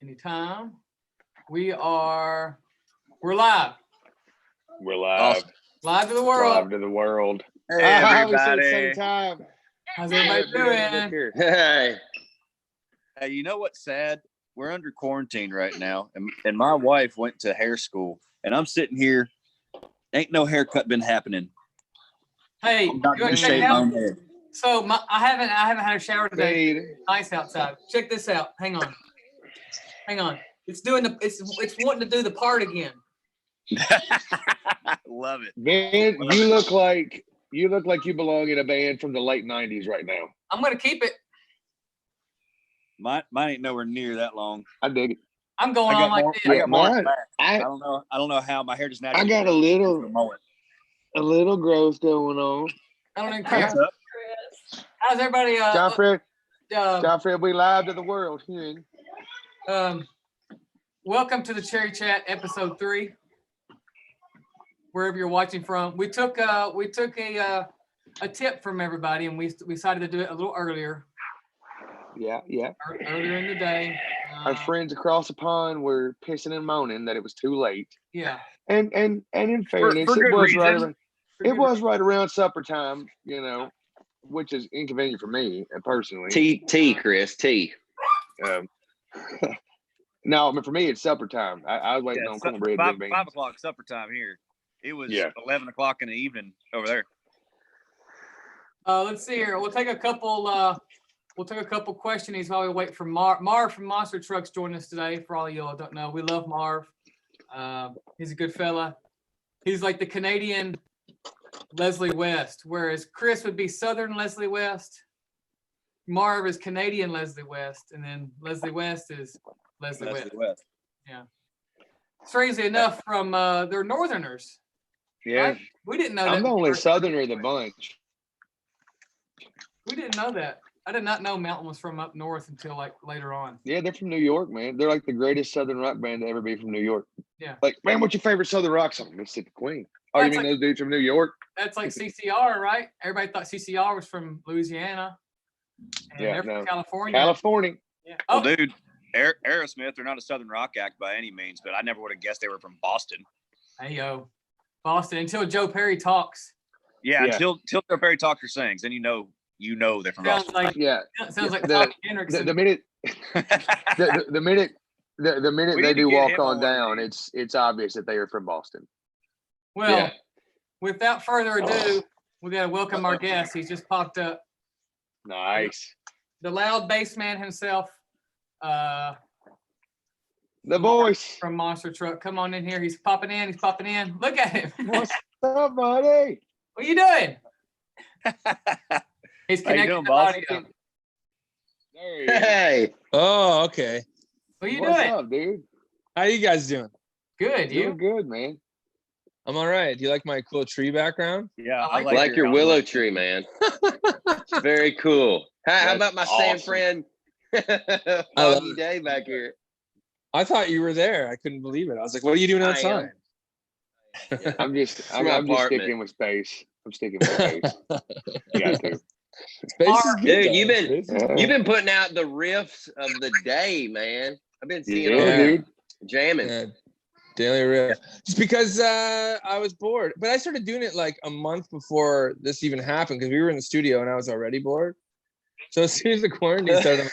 Anytime. We're live. We're live. Awesome. Live to the world. Live to the world. Hey, everybody. Same time. How's everybody doing? Hey. Hey, you know what's sad? We're under quarantine right now, and my wife went to hair school, and I'm sitting here. Ain't no haircut been happening. Hey, I'm not you want gonna to check shave it out? my head. So I haven't had a shower today. It's nice outside. Check this out. Hang on. It's wanting to do the part again. Love it. Ben, you look like you belong in a band from the late '90s right now. I'm gonna keep it. Mine ain't nowhere near that long. I dig it. I'm going on like this. I got more mine. back. I don't know how my hair just naturally. I got a little growth going on. I don't even care. What's up? How's everybody? John Fred, we live to the world here. Welcome to the Cherry Chat episode 3. Wherever you're watching from, we took a tip from everybody, and we decided to do it a little earlier. Yeah. Earlier in the day. Our friends across the pond were pissing and moaning that it was too late. Yeah. And in fairness, for it was reason. right around supper time, which is inconvenient for me personally. Tea, Chris, tea. No, I mean, for me, it's supper time. I was waiting on cornbread and beans. 5 o'clock supper time here. It was 11 o'clock in the evening over there. Let's see here. We'll take a couple questions while we wait for Marv. Marv from Monster Trucks joined us today. For all of y'all who don't know, we love Marv. He's a good fella. He's like the Canadian Leslie West, whereas Chris would be Southern Leslie West. Marv is Canadian Leslie West, and then Leslie West is Leslie West. Yeah. Strangely enough, from they're Northerners. Yeah. Right? We didn't know that. I'm the only Southerner of the bunch. We didn't know that. I did not know Mountain was from up north until like later on. Yeah, they're from New York, man. They're like the greatest Southern rock band to ever be from New York. Yeah. Like, man, what's your favorite Southern rock song? Mississippi Queen. Oh, you mean those dudes from New York? That's like CCR, right? Everybody thought CCR was from Louisiana. And they're from California. California. Yeah. Well, dude, Aerosmith, they're not a Southern rock act by any means, but I never would have guessed they were from Boston. Hey, yo. Boston, until Joe Perry talks. Yeah. Until Joe Perry talks or sings, then you know they're from Boston. Sounds like Tommy Hendrix. The minute they do Walk On Down, it's obvious that they are from Boston. Well, without further ado, we got to welcome our guest. He's just popped up. Nice. The loud bass man himself. The voice from Monster Truck. Come on in here. He's popping in. Look at him. What's up, buddy? What are you doing? He's connecting the audio. Hey. Oh, okay. What are you What's doing? up, dude? How you guys doing? Good. You? Doing good, man. I'm all right. Do you like my cool tree background? Yeah, I like your willow tree, man. Very cool. How about my awesome. Sam friend Foggy Day back here? I thought you were there. I couldn't believe it. I was like, what are you doing outside? I'm just sticking with space. I'm sticking with space. You got to. Space is good. Dude, you've been putting out the riffs of the day, man. I've been seeing dude. Jamming. Yeah. Daily riff. Just because I was bored. But I started doing it like a month before this even happened because we were in the studio and I was already bored. So as soon as the quarantine started,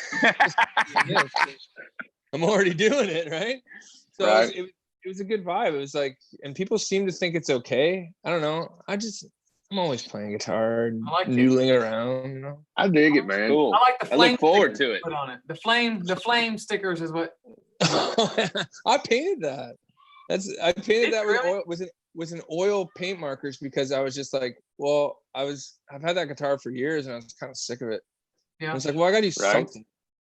I'm already doing it, right? So right. It was a good vibe. It was like, and people seem to think it's okay. I don't know. I'm always playing guitar and noodling around, you know. I dig it, man. Cool. I like the flame. I look forward to it. Put on it. The flame stickers is what. I painted that. I painted that with oil, with an oil paint markers because I was just like, well, I've had that guitar for years and I was kind of sick of it. Yeah. I was like, well, I gotta do something.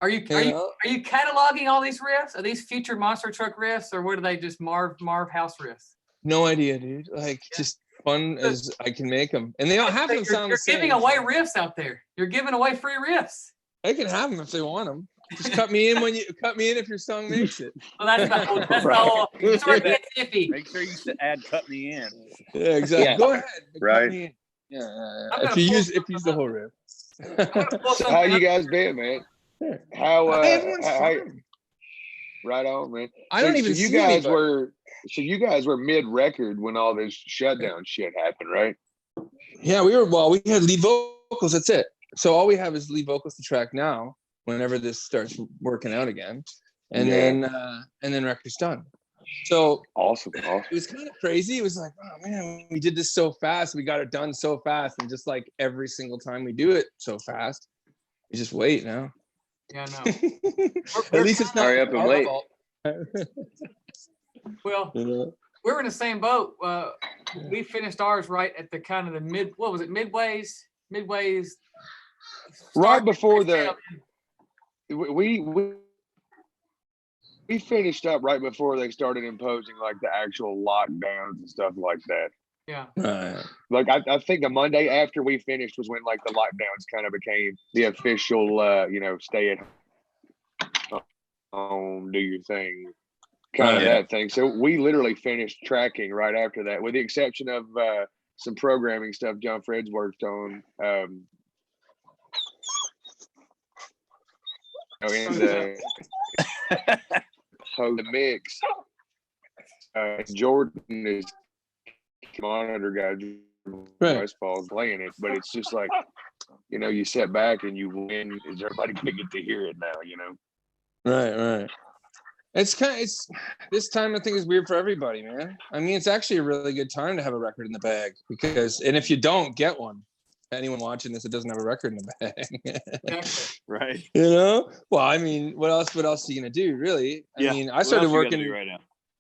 Are you cataloging all these riffs? Are these future Monster Truck riffs, or what are they just Marv house riffs? No idea, dude. Like just fun as I can make them, and they don't have them sound the same. You're giving away riffs out there. You're giving away free riffs. They can have them if they want them. Just cut me in if your song makes it. Well, that's all. It's where it gets iffy. Make sure you add "cut me in." Yeah, exactly. Yeah. Go ahead. Right. Cut me in. Yeah. If you use the whole riff. How you guys been, man? How Right on, man. I don't even you see guys anybody. were you guys were mid-record when all this shutdown shit happened, right? Yeah, we had lead vocals. That's it. So all we have is lead vocals to track now. Whenever this starts working out again, and then record's done. So Awesome. it was kind of crazy. It was like, oh man, we did this so fast. We got it done so fast, and just like every single time we do it so fast, we just wait now. Yeah, I know. At least it's not Hurry up and our wait. fault. Well, You know? we're in the same boat. We finished ours right at the kind of the midways. Right before we finished up right before they started imposing like the actual lockdowns and stuff like that. Yeah. Right. Like I think the Monday after we finished was when like the lockdowns kind of became the official stay at home, do your thing kind of that thing. So we literally finished tracking right after that, with the exception of some programming stuff John Fred's worked on. In the mix, Jordan is monitor guy. Right. Falls playing it, but it's just like, you sit back and you win. Is everybody gonna get to hear it now? Right. It's this time I think is weird for everybody, man. I mean, it's actually a really good time to have a record in the bag and if you don't get one, anyone watching this that doesn't have a record in the bag. Right. Well, I mean, what else are you gonna do, really? I mean, I started working right now.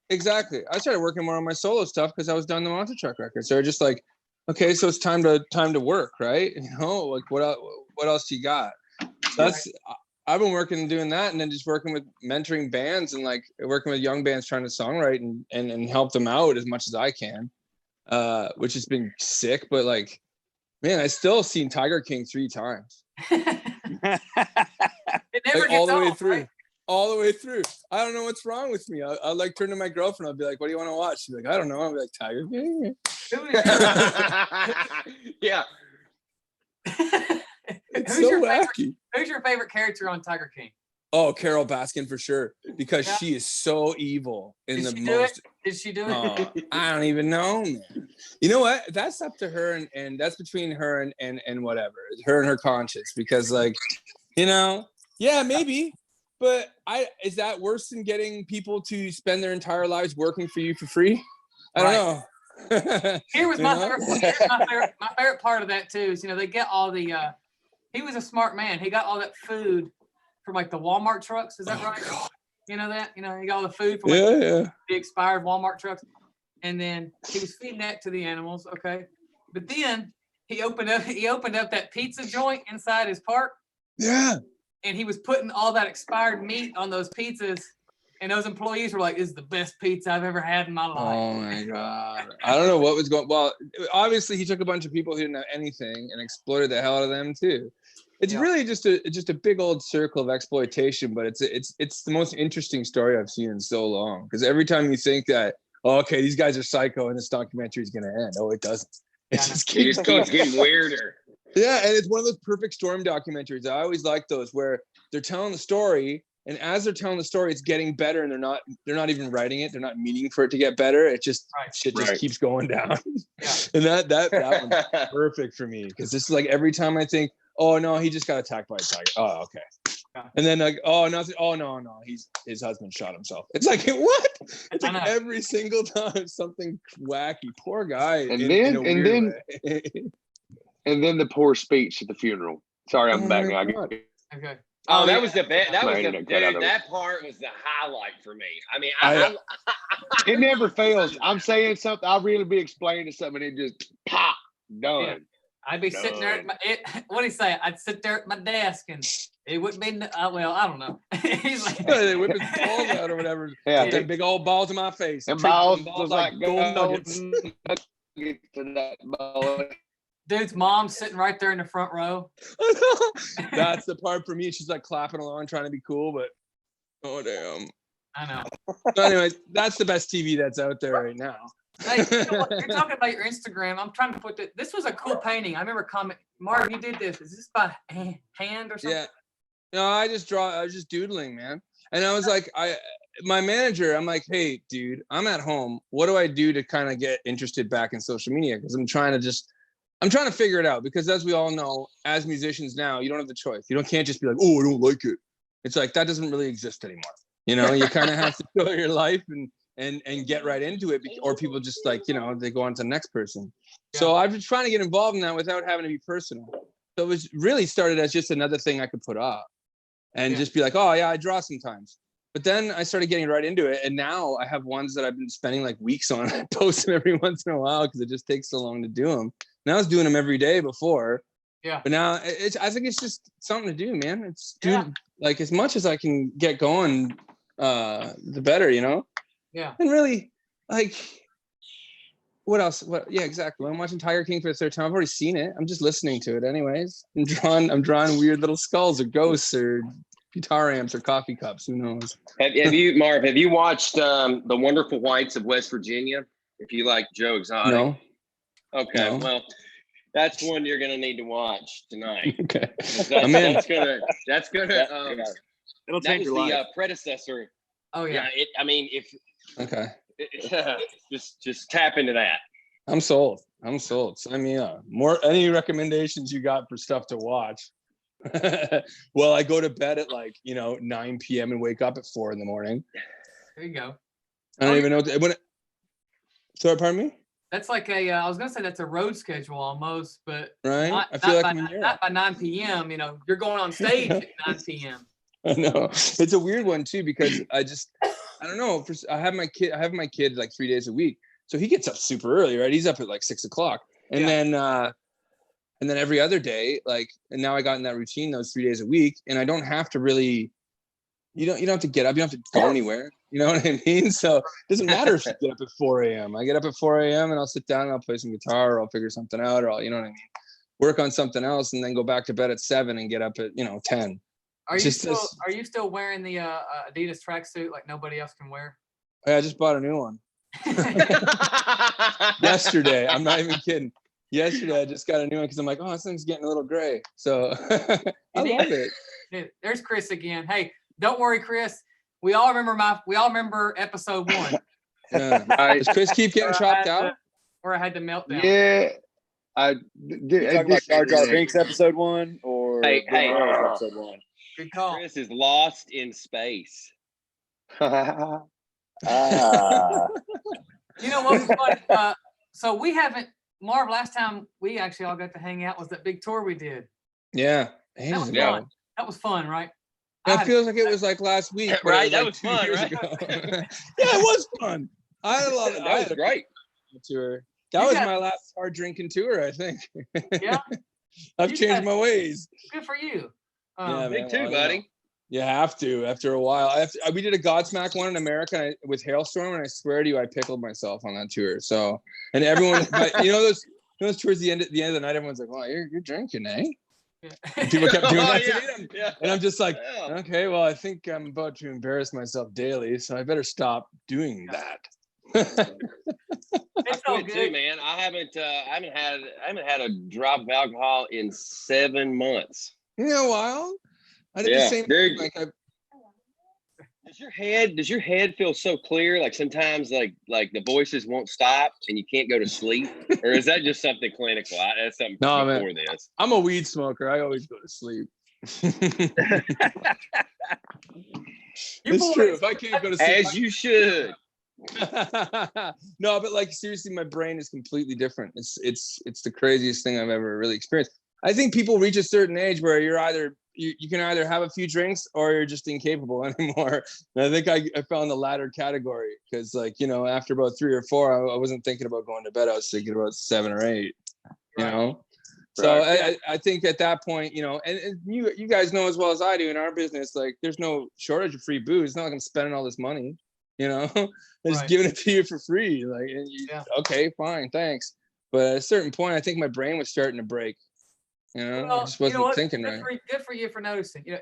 Exactly. I started working more on my solo stuff because I was done the Monster Truck record. So just like, okay, so it's time to work, right? Like what else you got? So I've been working and doing that, and then just working with mentoring bands and like working with young bands trying to songwrite and help them out as much as I can, which has been sick. But like, man, I still seen Tiger King 3 times. It never like, gets all the way old, through. right? All the way through. I don't know what's wrong with me. I'll like turn to my girlfriend. I'll be like, "What do you want to watch?" She's like, "I don't know." I'll be like, "Tiger King." Yeah. It's so wacky. Who's your favorite character on Tiger King? Oh, Carol Baskin for sure, because she is so evil in the most. Did she do it? I don't even know, man. You know what? That's up to her, and that's between her and whatever, her and her conscience. Because like, yeah, maybe. But is that worse than getting people to spend their entire lives working for you for free? I don't know. Here was my favorite part of that too. Is they get all the. He was a smart man. He got all that food from like the Walmart trucks. Is that right? God. You know that? He got all the food from the expired Walmart trucks, and then he was feeding that to the animals. Okay, but then he opened up that pizza joint inside his park. Yeah. And he was putting all that expired meat on those pizzas, and those employees were like, "This is the best pizza I've ever had in my life." Oh my God. I don't know what was going. Well, obviously he took a bunch of people who didn't have anything and exploited the hell out of them too. It's really just a big old circle of exploitation, but it's the most interesting story I've seen in so long. Because every time you think that, okay, these guys are psycho and this documentary is gonna end, it doesn't. It just keeps getting weirder. Yeah, and it's one of those perfect storm documentaries. I always like those where they're telling the story, and as they're telling the story, it's getting better, and they're not even writing it. They're not meaning for it to get better. It just shit just keeps going down. Yeah. And that one's perfect for me, because this is like every time I think, oh no, he just got attacked by a tiger. Oh, okay. Yeah. And then like, oh no, his husband shot himself. It's like, what? It's like every single time something wacky. Poor guy. And then the poor speech at the funeral. Sorry, I'm back now. Okay. Oh, that was the best. That part was the highlight for me. I mean, it never fails. I'm saying something. I'll really be explaining something, and it just pop done. Yeah. I'd be sitting there what do you say? I'd sit there at my desk, and it wouldn't be. Well, I don't know. He's like, they whip his balls out or whatever. Yeah, that big old balls in my face. And balls like gold nuggets. Get to that ball. Dude's mom's sitting right there in the front row. That's the part for me. She's like clapping along, trying to be cool, but oh damn. I know. So anyway, that's the best TV that's out there right now. Hey, you're talking about your Instagram. I'm trying to put that. This was a cool painting. I remember Marv, you did this. Is this by hand or something? Yeah. No, I was just doodling, man. And I was like, my manager, I'm like, hey, dude, I'm at home. What do I do to kind of get interested back in social media? Because I'm trying to figure it out. Because as we all know, as musicians now, you don't have the choice. Can't just be like, oh, I don't like it. It's like that doesn't really exist anymore. You kind of have to fill your life and get right into it, or people just like, they go on to the next person. Yeah. So I've been trying to get involved in that without having to be personal. So it was really started as just another thing I could put off and just be like, oh yeah, I draw sometimes. But then I started getting right into it. And now I have ones that I've been spending like weeks on. I post them every once in a while because it just takes so long to do them. Now I was doing them every day before. Yeah. But now I think it's just something to do, man. It's like as much as I can get going, the better, Yeah. And really, like, what else? Yeah, exactly. I'm watching Tiger King for the third time. I've already seen it. I'm just listening to it anyways. I'm drawing weird little skulls or ghosts or guitar amps or coffee cups. Who knows? Have you, Marv, have you watched The Wonderful Whites of West Virginia? If you like Joe Exotic. No. Okay, no. Well, that's one you're gonna need to watch tonight. Okay. That's gonna it'll change your life. The predecessor. Oh yeah. Okay. Just tap into that. I'm sold. Sign me up. Any recommendations you got for stuff to watch? Well, I go to bed at 9 p.m. and wake up at 4 in the morning. There you go. I don't even know sorry, pardon me? That's like I was gonna say that's a road schedule almost, but right. I feel like not by 9 p.m. You're going on stage at 9 p.m. I know it's a weird one too because I don't know. I have my kid like 3 days a week, so he gets up super early, right? He's up at like 6 o'clock, and then every other day, and now I got in that routine those 3 days a week, and I don't have to really. You don't have to get up. You don't have to go anywhere. You know what I mean? So it doesn't matter if you get up at 4 a.m. I get up at 4 a.m. and I'll sit down and I'll play some guitar or I'll figure something out or I'll, you know what I mean? Work on something else and then go back to bed at 7 and get up at 10. Are you still wearing the Adidas tracksuit like nobody else can wear? Yeah, I just bought a new one. Yesterday. I'm not even kidding. Yesterday I just got a new one because I'm like, oh, this thing's getting a little gray. So I love it. Dude, there's Chris again. Hey, don't worry, Chris. We all remember episode 1. Yeah. Does Chris keep getting chopped out? Where I had the meltdown. Yeah. Talking about Jar Jar Binks episode 1 or episode 1? Good call. Chris is lost in space. You know what's funny? So we haven't, Marv, last time we actually all got to hang out was that big tour we did. Yeah. That was fun, right? It feels like it was like last week. Right? That was fun, right? Yeah, it was fun. I had a lot of that was great. Tour. That was my last hard drinking tour, I think. Yeah. I've changed my ways. Good for you. Yeah, me too, buddy. You have to after a while. We did a Godsmack one in America with Hailstorm, and I swear to you, I pickled myself on that tour. So, and everyone, but those tours, the end of the night, everyone's like, "Well, you're drinking, eh?" Yeah. People kept doing that to me, and I'm just like, okay, well, I think I'm about to embarrass myself daily, so I better stop doing that. It's all good too, man. I haven't had a drop of alcohol in 7 months. A while. I did the same thing. Does your head feel so clear? Like sometimes like the voices won't stop and you can't go to sleep? Or is that just something clinical? That's something before this. I'm a weed smoker. I always go to sleep. It's true. If I can't go to sleep. As you should. No, but seriously, my brain is completely different. It's the craziest thing I've ever really experienced. I think people reach a certain age where you can either have a few drinks or you're just incapable anymore. And I think I found the latter category because after about 3 or 4, I wasn't thinking about going to bed. I was thinking about 7 or 8, So I think at that point, and you guys know as well as I do in our business, there's no shortage of free booze. It's not like I'm spending all this money, I'm just giving it to you for free. Okay, fine, thanks. But at a certain point, I think my brain was starting to break. I just wasn't thinking right. Good for you for noticing. If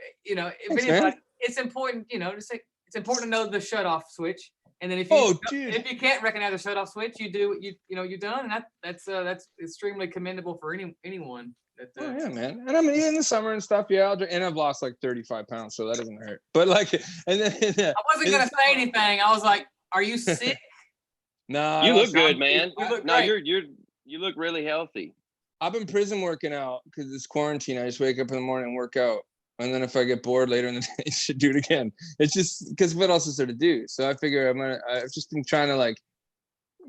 Thanks, anybody, it's important. It's important to know the shut off switch. And then if you can't recognize the shut off switch, you do you're done, and that's extremely commendable for anyone. Oh yeah, man. And I mean, in the summer and stuff, yeah. And I've lost like 35 pounds, so that doesn't hurt. But like, and then I wasn't gonna say anything. I was like, "Are you sick?" No, You look good, man. You look No, great. you look really healthy. I've been prison working out because it's quarantine. I just wake up in the morning and work out, and then if I get bored later in the day, I should do it again. It's just because what else is there to do? So I figure I've just been trying to like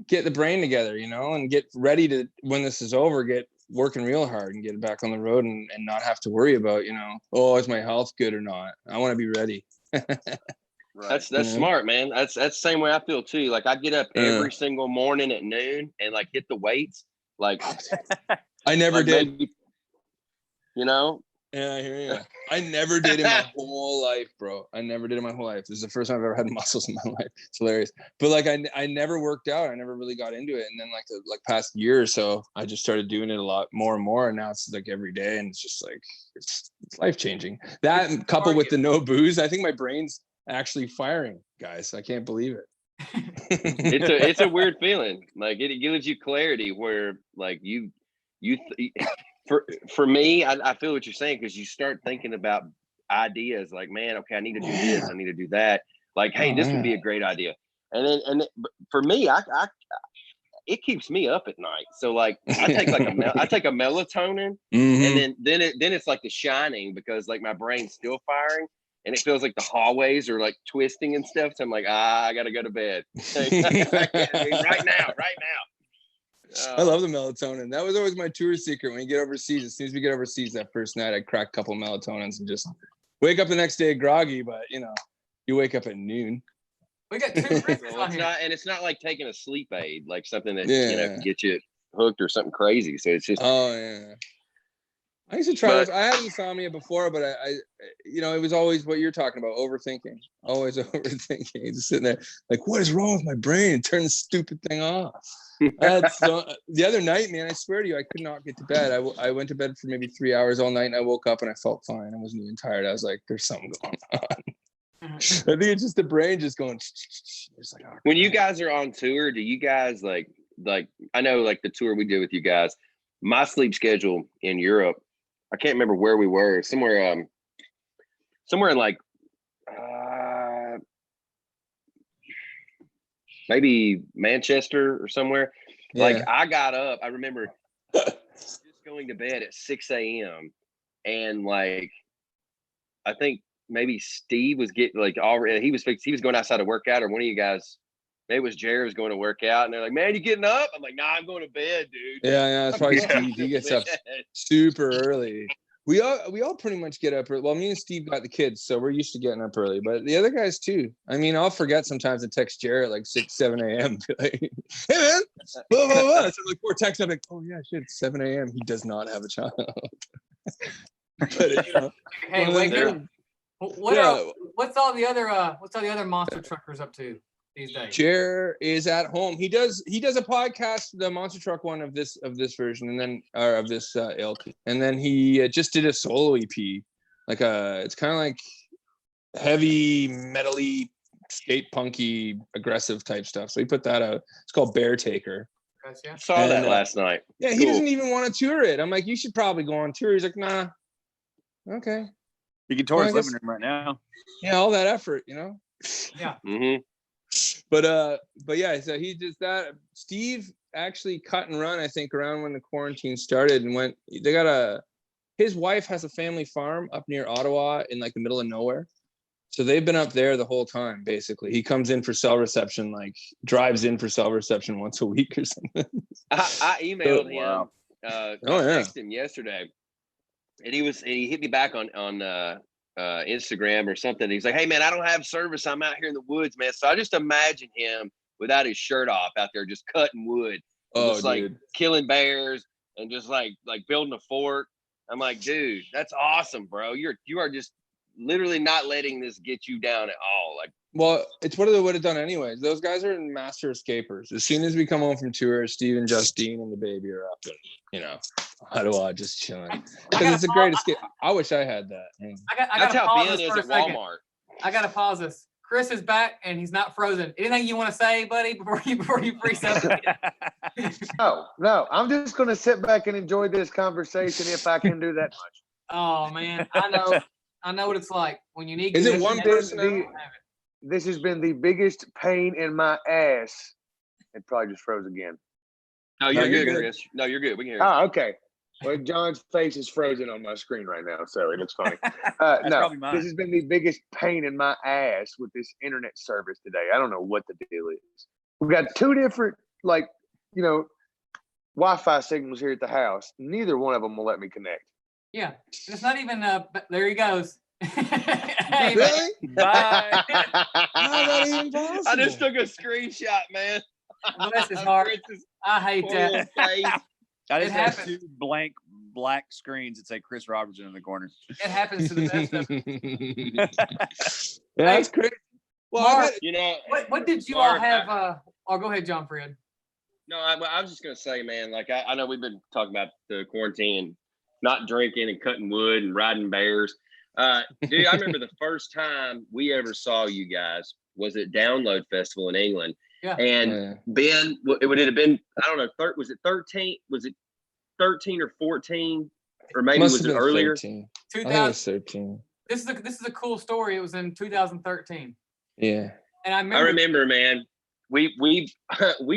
get the brain together, you know, and get ready to when this is over, get working real hard and get back on the road and not have to worry about, you know, oh, is my health good or not? I want to be ready. Right. That's smart, man. That's the same way I feel too. Like I get up every single morning at noon and like hit the weights. Like I never did. Maybe, you know? Yeah, I hear you. I never did in my whole life, bro. I never did in my whole life. This is the first time I've ever had muscles in my life. It's hilarious. But like I never worked out. I never really got into it. And then like the past year or so, I just started doing it a lot more and more. And now it's like every day. And it's just like it's life changing. That coupled with the no booze, I think my brain's actually firing, guys. I can't believe it. It's a weird feeling. Like it gives you clarity where like for me, I feel what you're saying because you start thinking about ideas like, man, okay, I need to do this, I need to do that. Like, hey, this would be a great idea. And for me, it keeps me up at night. So like, I take a melatonin, and then it's like The Shining because like my brain's still firing. And it feels like the hallways are like twisting and stuff. So I'm like, I gotta go to bed right now. I love the melatonin. That was always my tour secret. When you get overseas, as soon as we get overseas, that first night, I crack a couple of melatonins and just wake up the next day groggy. But you know, you wake up at noon. We got 2 prisoners on here. It's not like taking a sleep aid, like something that you know can get you hooked or something crazy. So it's just I used to try this. I had insomnia before, but I you know, it was always what you're talking about, overthinking. Always overthinking. Just sitting there like, what is wrong with my brain? Turn this stupid thing off. The other night, man, I swear to you, I could not get to bed. I went to bed for maybe 3 hours all night, and I woke up and I felt fine. I wasn't even tired. I was like, there's something going on. I think it's just the brain just going. It's like, oh, when you guys are on tour, do you guys like I know like the tour we did with you guys, my sleep schedule in Europe, I can't remember where we were, somewhere in like maybe Manchester or somewhere. Yeah. Like I got up, I remember just going to bed at 6 a.m. and like I think maybe Steve was getting like already he was going outside to work out, or one of you guys, maybe it was Jared, was going to work out, and they're like, man, you getting up? I'm like, nah, I'm going to bed, dude. Yeah, it's probably Steve. He gets up super early. We all pretty much get up early. Well, me and Steve got the kids, so we're used to getting up early, but the other guys too. I mean, I'll forget sometimes to text Jared at like 6, 7 a.m. Like, hey man, blah, blah, blah. So like 4 texts, I'm like, oh yeah, shit, it's 7 a.m. He does not have a child. But, you know, hey, wake up. What's all the other monster truckers up to these days? Jer is at home. He does a podcast, the monster truck one of this version, and then of this ilk, and then he just did a solo EP, like it's kind of like heavy metally, skate punky, aggressive type stuff. So he put that out. It's called Bear Taker. I saw that last night. Yeah, he doesn't even want to tour it. I'm like, you should probably go on tour. He's like, nah. Okay. You can tour his living room right now. Yeah, all that effort, you know. Yeah. Mm-hmm. But yeah, so he does that. Steve actually cut and run, I think, around when the quarantine started, and his wife has a family farm up near Ottawa in like the middle of nowhere. So they've been up there the whole time, basically. He comes in for cell reception, like drives in for cell reception once a week or something. I emailed him. I texted him yesterday, and he hit me back on Instagram or something. He's like, hey man, I don't have service. I'm out here in the woods, man. So I just imagine him without his shirt off out there just cutting wood. Just like killing bears and just like building a fort. I'm like, dude, that's awesome, bro. You are just literally not letting this get you down at all. Like, well, it's what they would have done anyways. Those guys are master escapers. As soon as we come home from tour, Steve and Justine and the baby are up and, you know, Ottawa just chilling. Because it's a great escape. I wish I had that. I gotta that's how pause Ben this is for at a second. Walmart. I gotta pause this. Chris is back and he's not frozen. Anything you want to say, buddy, before you freeze up? No. I'm just going to sit back and enjoy this conversation if I can do that much. Oh man, I know what it's like when you need. Is it one person? This has been the biggest pain in my ass. It probably just froze again. No, you're good, Chris. No, you're good. We can hear you. Oh, okay. Well, John's face is frozen on my screen right now, so it looks funny. No, this has been the biggest pain in my ass with this internet service today. I don't know what the deal is. We've got two different, Wi-Fi signals here at the house. Neither one of them will let me connect. Yeah, it's not even. There he goes. Hey, Really? Bye. How's that even possible? I just took a screenshot, man. Bless his heart. I hate that. I It just have happens. 2 blank black screens that say Chris Robertson in the corner. It happens to the best of us. That's crazy. Well, Marv, I what did you Marv, all have? Go ahead, John Fred. No, I was just gonna say, man. Like I know we've been talking about the quarantine, not drinking and cutting wood and riding bears. Dude, I remember the first time we ever saw you guys was at Download Festival in England. Yeah. And Ben, it would have been, I don't know, was it 13? Was it 13 or 14? Or maybe was it earlier? 13. I 2000. think it was 13. This is a cool story. It was in 2013. Yeah. And I remember, man. We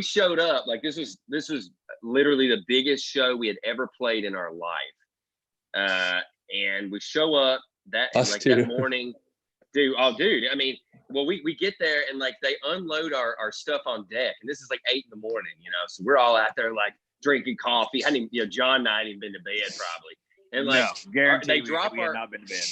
showed up like this was literally the biggest show we had ever played in our life. And we show up that morning. Dude, I mean, well, we get there and like they unload our stuff on deck, and this is like 8 a.m, so we're all out there like drinking coffee. I didn't, John and I hadn't even been to bed probably, and like they drop our not been to bed.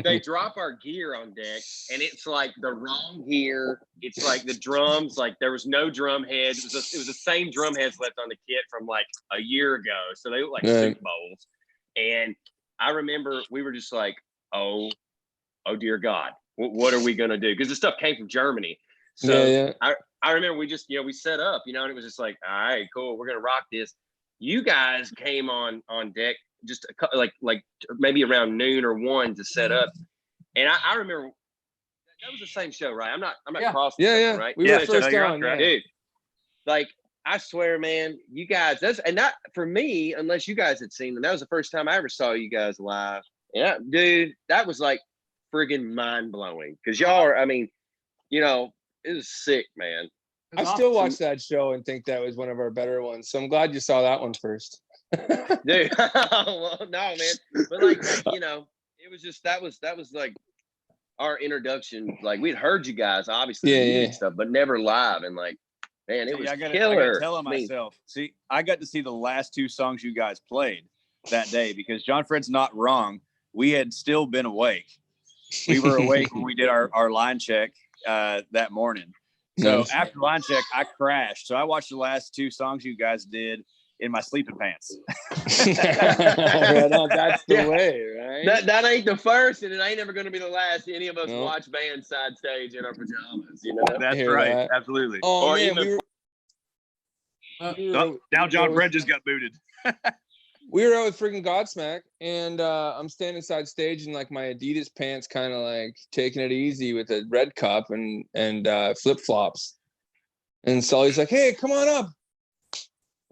they drop our gear on deck, and it's like the wrong gear. It's like the drums, like there was no drum heads. It was the same drum heads left on the kit from like a year ago, so they look like soup bowls. And I remember we were just like, oh dear God, what are we gonna do? Because the stuff came from Germany. So I remember we just, we set up, and it was just like, all right, cool, we're gonna rock this. You guys came on deck just like maybe around noon or 1 to set up, and I remember that was the same show, right? I'm not crossing. Right? We were first on, dude. Like I swear, man, you guys. That for me, unless you guys had seen them, that was the first time I ever saw you guys live. Yeah, dude, that was like friggin' mind blowing because y'all are. I mean, it was sick, man. I still watch that show and think that was one of our better ones. So I'm glad you saw that one first. Dude, well, no, man, but like it was just that was like our introduction. Like we'd heard you guys obviously and stuff, but never live. And like, man, it was killer. I gotta tell myself. See, I got to see the last 2 songs you guys played that day because John Fred's not wrong. We had still been awake. We were awake when we did our line check that morning. So after line check, I crashed. So I watched the last 2 songs you guys did in my sleeping pants. That's the way, right? That ain't the first, and it ain't ever going to be the last. Any of us watch bands side stage in our pajamas, That's right, that. Absolutely. Oh, man, now John Fred just got booted. We were out with freaking Godsmack, and I'm standing side stage in like my Adidas pants, kind of like taking it easy with a red cup and flip flops. And Sully's like, "Hey, come on up."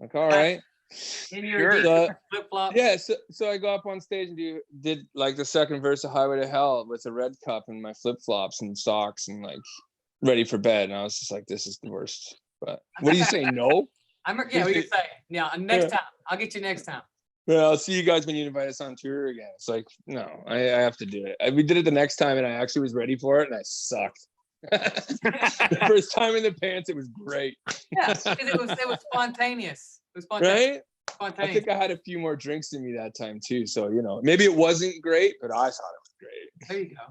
Like, all right. In your Adidas flip flop. Yeah, so I go up on stage and did like the second verse of Highway to Hell with a red cup and my flip flops and socks and like ready for bed. And I was just like, "This is the worst." But what do you say? No. We could say, next time. I'll get you next time. Well, I'll see you guys when you invite us on tour again. It's like, no, I have to do it. We did it the next time, and I actually was ready for it, and I sucked. The first time in the pants, it was great. Yeah, because it was spontaneous. It was spontaneous. Right? Spontaneous. I think I had a few more drinks in me that time too, so maybe it wasn't great, but I thought it was great. There you go.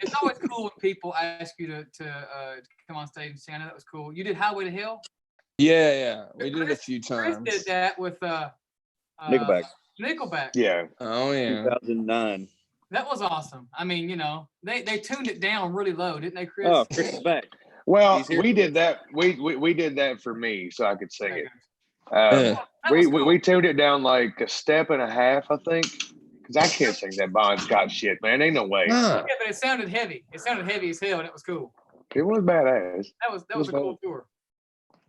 It's always cool when people ask you to come on stage and sing. I know that was cool. You did Highway to Hell? Yeah. We did it a few times. Chris did that with Nickelback. Yeah. Oh yeah. 2009. That was awesome. I mean, they tuned it down really low, didn't they, Chris? Oh, Chris is back. Well, we did that. We did that for me, so I could sing it. We tuned it down like a step and a half, I think, because I can't sing that Bon Scott shit, man. Ain't no way. Yeah, but it sounded heavy. It sounded heavy as hell, and it was cool. It was badass. That was a cool tour.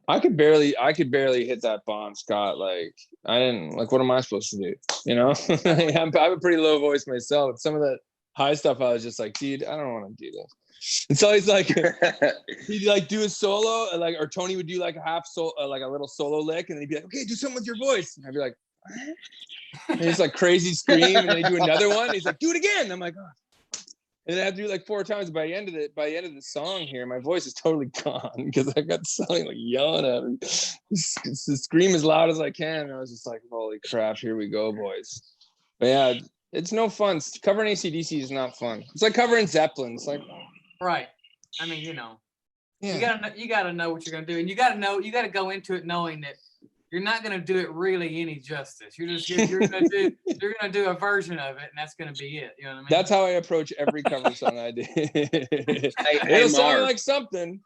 I could barely hit that Bon Scott. Like I didn't like. What am I supposed to do? You know, I have a pretty low voice myself. Some of that high stuff, I was just like, dude, I don't want to do this. And so he's like, he'd like do a solo, like, or Tony would do like a half solo, like a little solo lick, and then he'd be like, okay, do something with your voice. And I'd be like, what? And he's like crazy scream, and then he'd do another one. And he's like, do it again. And I'm like, oh. And then I have to do like 4 times. By the end of the song here, my voice is totally gone because I got something like yelling at him. Scream as loud as I can. And I was just like, holy crap, here we go, boys. But yeah, it's no fun. Covering AC/DC is not fun. It's like covering Zeppelin. It's like, right. I mean, you know, yeah. you gotta know what you're gonna do, and you gotta go into it knowing that you're not gonna do it really any justice. You're gonna do a version of it, and that's gonna be it. You know what I mean? That's how I approach every cover song I do. Hey, It'll sound Marv. like something.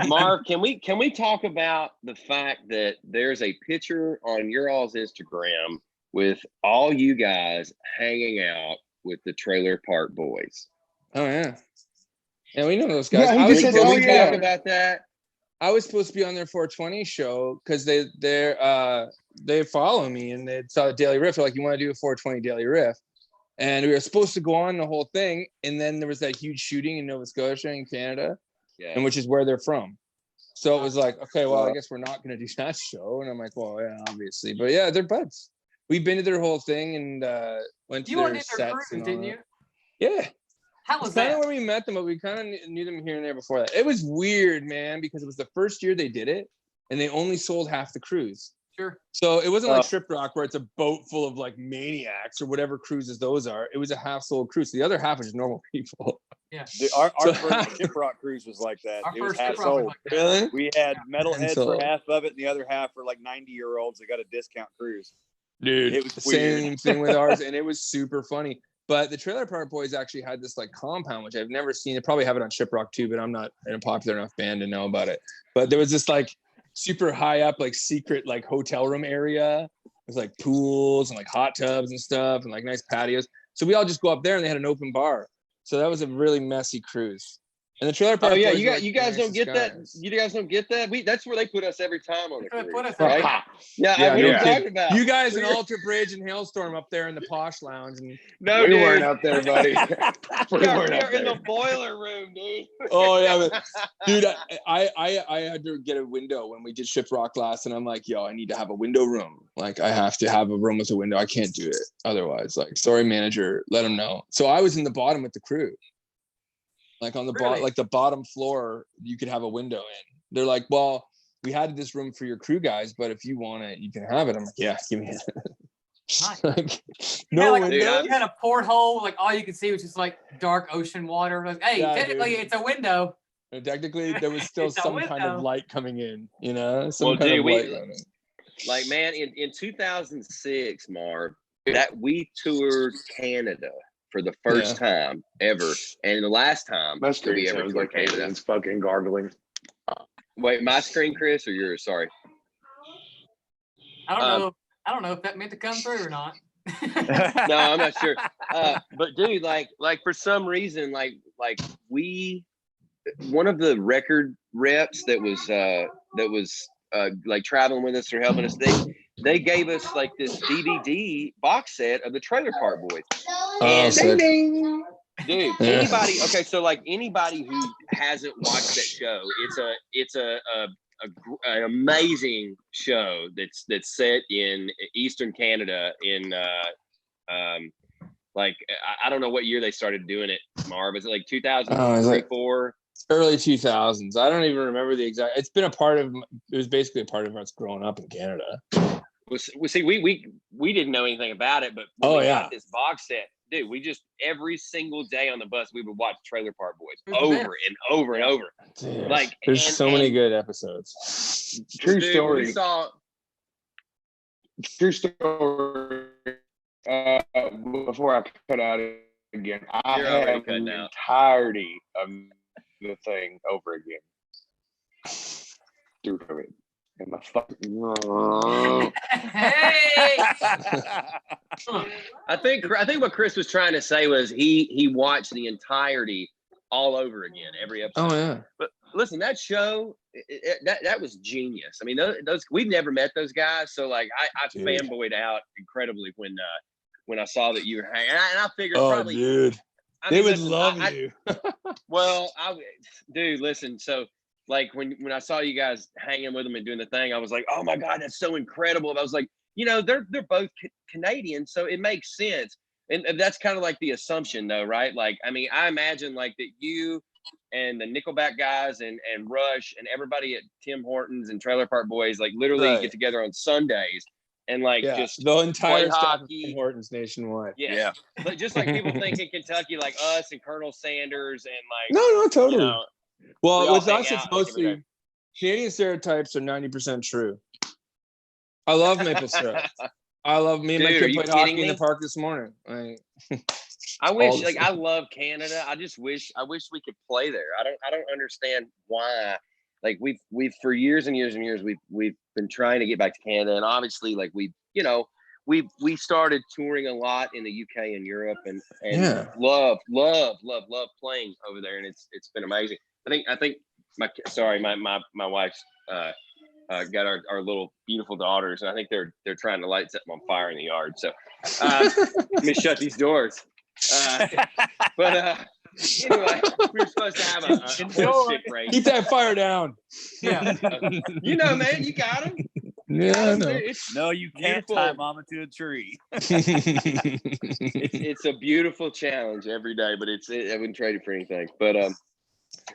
Marv, can we talk about the fact that there's a picture on your all's Instagram with all you guys hanging out with the Trailer Park Boys? Oh yeah. Yeah, we know those guys. Yeah, I was said, supposed Can to we be talk on- about that? I was supposed to be on their 420 show because they follow me and they saw the Daily Riff. They're like, you want to do a 420 Daily Riff? And we were supposed to go on the whole thing. And then there was that huge shooting in Nova Scotia in Canada, and which is where they're from. So it was like, okay, well, I guess we're not going to do that show. And I'm like, well, yeah, obviously. But yeah, they're buds. We've been to their whole thing and went to You their went to their sets. cruise, didn't you? Yeah. How was It's kind that? of where we met them, but we kind of knew them here and there before that. It was weird, man, because it was the first year they did it, and they only sold half the cruise. Sure. So it wasn't like Shiprock where it's a boat full of like maniacs or whatever cruises those are. It was a half-sold cruise. The other half was just normal people. Yeah. Our first Shiprock cruise was like that. Our It was first half Shiprock was sold. like that. Really? We had metalheads So- for half of it, and the other half for like 90-year-olds that got a discount cruise. Dude, It was the same weird. thing with ours, and it was super funny. But the Trailer Park Boys actually had this like compound, which I've never seen. They probably have it on Shiprock too, but I'm not in a popular enough band to know about it. But there was this like super high up, like secret like hotel room area. There's like pools and like hot tubs and stuff and like nice patios. So we all just go up there and they had an open bar. So that was a really messy cruise. And the Trailer Park Oh yeah, Boys you were, got like, you guys the don't get nicest that. guys. You guys don't get that. That's where they put us every time on the That's where they cruise, put us right? Yeah, Yeah, what no are you kidding. talking about? You guys in Alter Bridge and Hailstorm up there in the posh lounge. And No, We dude. weren't up there, buddy. We Yeah, weren't we up are in there. the boiler room, dude. oh yeah, but dude, I had to get a window when we did Shiprock last, and I'm like, yo, I need to have a window room. Like I have to have a room with a window. I can't do it otherwise. Like, sorry, manager, let him know. So I was in the bottom with the crew. Like on the Really? like the bottom floor, you could have a window in. They're like, well, we had this room for your crew guys, but if you want it, you can have it. I'm like, yeah, give me it. Nice. Like, You had, no like, window. you had a porthole, like all you could see was just like dark ocean water. Like, hey, Yeah, technically dude. it's a window. Technically, there was still It's a some kind of window. light coming in, you know, some Well, kind dude, of we- light running. Like, man, in 2006, Marv, that we toured Canada for the first time ever, and the last time My that screen we ever sounds toured like Canada. aliens fucking gargling. Wait, my screen, Chris, or yours? Sorry. I don't know if that meant to come through or not. No, I'm not sure. But dude, like for some reason, like we, one of the record reps that was like traveling with us or helping us, they gave us like this DVD box set of the Trailer Park Boys. Oh, And sick. dude, anybody, okay, so like anybody who hasn't watched that show, it's an amazing show that's set in Eastern Canada in like I don't know what year they started doing it, Marv. Is it like 2003, 4? Early 2000s. I don't even remember the exact. It's been a part of. It was basically a part of us growing up in Canada. Well, see, we didn't know anything about it, but when we got this box set, dude, we just every single day on the bus we would watch Trailer Park Boys over and over and over. Dude, Like, there's and- so many and- good episodes. True Dude, story. We saw. True story. Before I cut out again, I You're already have cutting the out. entirety of the thing over again. Through COVID. And my fucking. Hey. I think what Chris was trying to say was he watched the entirety all over again, every episode. Oh yeah. But listen, that show that was genius. I mean, those we've never met those guys, so like I fanboyed out incredibly when I saw that you were hanging, and I figured probably, dude, they would love you. Well, dude, listen, so. Like when I saw you guys hanging with them and doing the thing, I was like, oh my God, that's so incredible. And I was like, they're both Canadian, so it makes sense. And that's kind of like the assumption though, right? Like, I mean, I imagine like that you and the Nickelback guys and Rush and everybody at Tim Hortons and Trailer Park Boys, like literally get together on Sundays and like just the entire staff of hockey. Tim Hortons nationwide. Yeah. But just like people think in Kentucky, like us and Colonel Sanders and like no, totally. Well, with us, it's mostly Canadian stereotypes are 90% true. I love maple syrup. I love me and my kid played hockey in the park this morning. I wish, like, I love Canada. I wish we could play there. I don't understand why. Like we've for years and years and years we've been trying to get back to Canada, and obviously like we started touring a lot in the UK and Europe, and love playing over there, and it's been amazing. I think my wife's got our little beautiful daughters, and I think they're trying to light something on fire in the yard. So let me shut these doors. But anyway, we were supposed to have a horse race. Keep that fire down. Yeah. Man, you got them. Yeah, no. No, you can't tie mama to a tree. It's a beautiful challenge every day, but I wouldn't trade it for anything.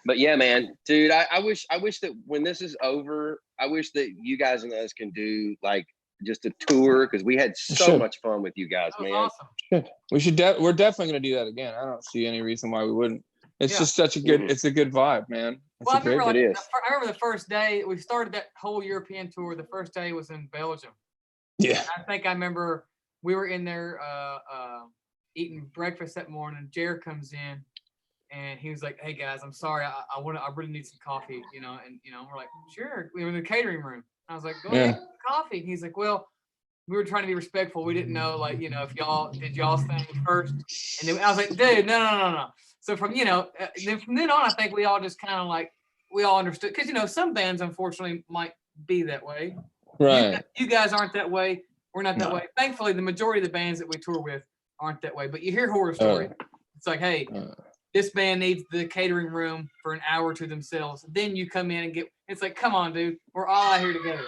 But yeah, man, dude, I wish that when this is over, I wish that you guys and us can do like just a tour, because we had so much fun with you guys, man. Awesome. We should. We're definitely gonna do that again. I don't see any reason why we wouldn't. It's just such a good. It's a good vibe, man. Well, I remember the first day we started that whole European tour. The first day was in Belgium. Yeah. I think I remember we were in there eating breakfast that morning. Jared comes in and he was like, "Hey guys, I'm sorry. I really need some coffee, and we're like, "Sure." We were in the catering room. I was like, "Go ahead, get coffee." And he's like, "Well, we were trying to be respectful. We didn't know, like, if y'all did y'all's thing first." And then I was like, "Dude, no." So from then on, I think we all just kind of like, we all understood, because some bands unfortunately might be that way. Right. You guys aren't that way. We're not that way. Thankfully, the majority of the bands that we tour with aren't that way. But you hear horror stories. It's like, hey, this band needs the catering room for an hour to themselves. Then you come in and it's like, come on, dude, we're all out here together.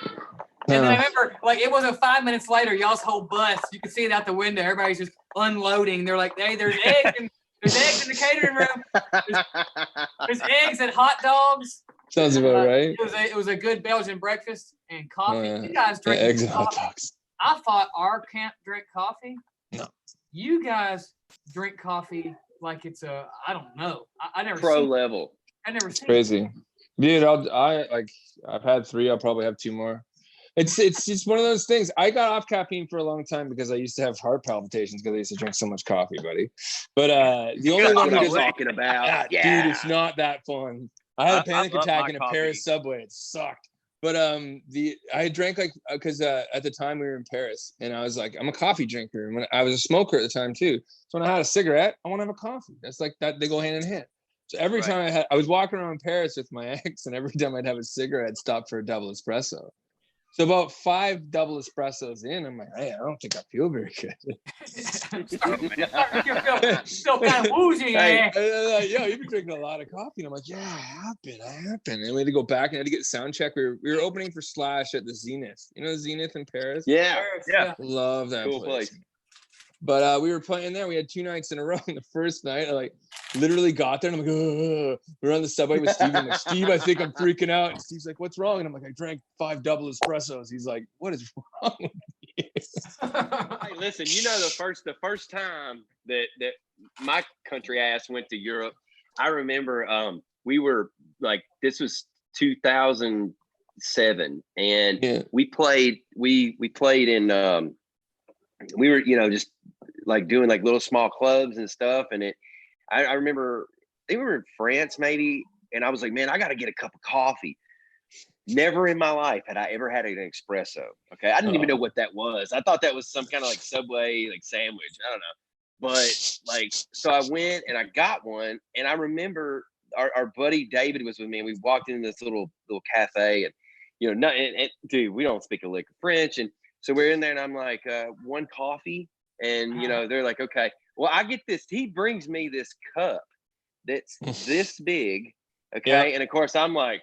And then I remember, like, it wasn't 5 minutes later, y'all's whole bus, you could see it out the window. Everybody's just unloading. They're like, hey, there's eggs in the catering room. There's eggs and hot dogs. Sounds about right. It was a good Belgian breakfast and coffee. You guys drink eggs and hot dogs. I thought our camp drank coffee. No. You guys drink coffee like it's I don't know. I never pro level. I never seen crazy. Dude, I've had 3. I'll probably have 2 more. It's just one of those things. I got off caffeine for a long time because I used to have heart palpitations because I used to drink so much coffee, buddy. But the only one who talking about, dude, it's not that fun. I had a panic attack in a Paris subway. It sucked. But I drank because at the time we were in Paris, and I was like, I'm a coffee drinker, and when I was a smoker at the time too. So when I had a cigarette, I want to have a coffee. That's like that, they go hand in hand. So every time I was walking around Paris with my ex, and every time I'd have a cigarette, I'd stop for a double espresso. So about 5 double espressos in, I'm like, hey, I don't think I feel very good. Still kind of woozy. Hey, you've been drinking a lot of coffee. And I'm like, yeah, I have been. And we had to go back and had to get sound check. We were opening for Slash at the Zenith. You know the Zenith in Paris? Yeah. Love that cool place. But we were playing there. We had 2 nights in a row. And the first night, I literally got there and I'm like, ugh. We were on the subway with Steve. I'm like, Steve, I think I'm freaking out. And Steve's like, what's wrong? And I'm like, I drank 5 double espressos. He's like, what is wrong with you? Hey, listen, the first time that my country ass went to Europe, I remember we were like, this was 2007, and we played in we were just like doing like little small clubs and stuff, and I remember they were in France maybe, and I was like, man, I got to get a cup of coffee. Never in my life had I ever had an espresso. Okay. I didn't even know what that was. I thought that was some kind of like Subway, like sandwich. I don't know. But like, so I went and I got one. And I remember our buddy David was with me, and we walked into this little cafe, and, you know, dude, we don't speak a lick of French. And so we're in there, and I'm like, one coffee. And, you know, they're like, okay, well, I get this. He brings me this cup that's this big. Okay. Yeah. And of course I'm like,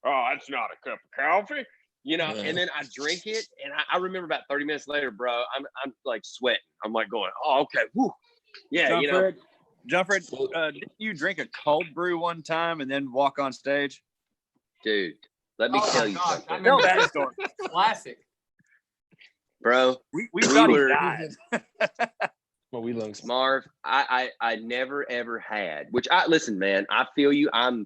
oh, that's not a cup of coffee, you know. And then I drink it, and I remember about 30 minutes later, bro, I'm like sweating. I'm like going, oh, okay, whoo, yeah, John you know. Fred, didn't you drink a cold brew one time and then walk on stage? Dude, let me tell you something. I remember that story. Classic, bro. We thought he died. Well, we learned Marv. I never ever had. Which listen, man. I feel you. And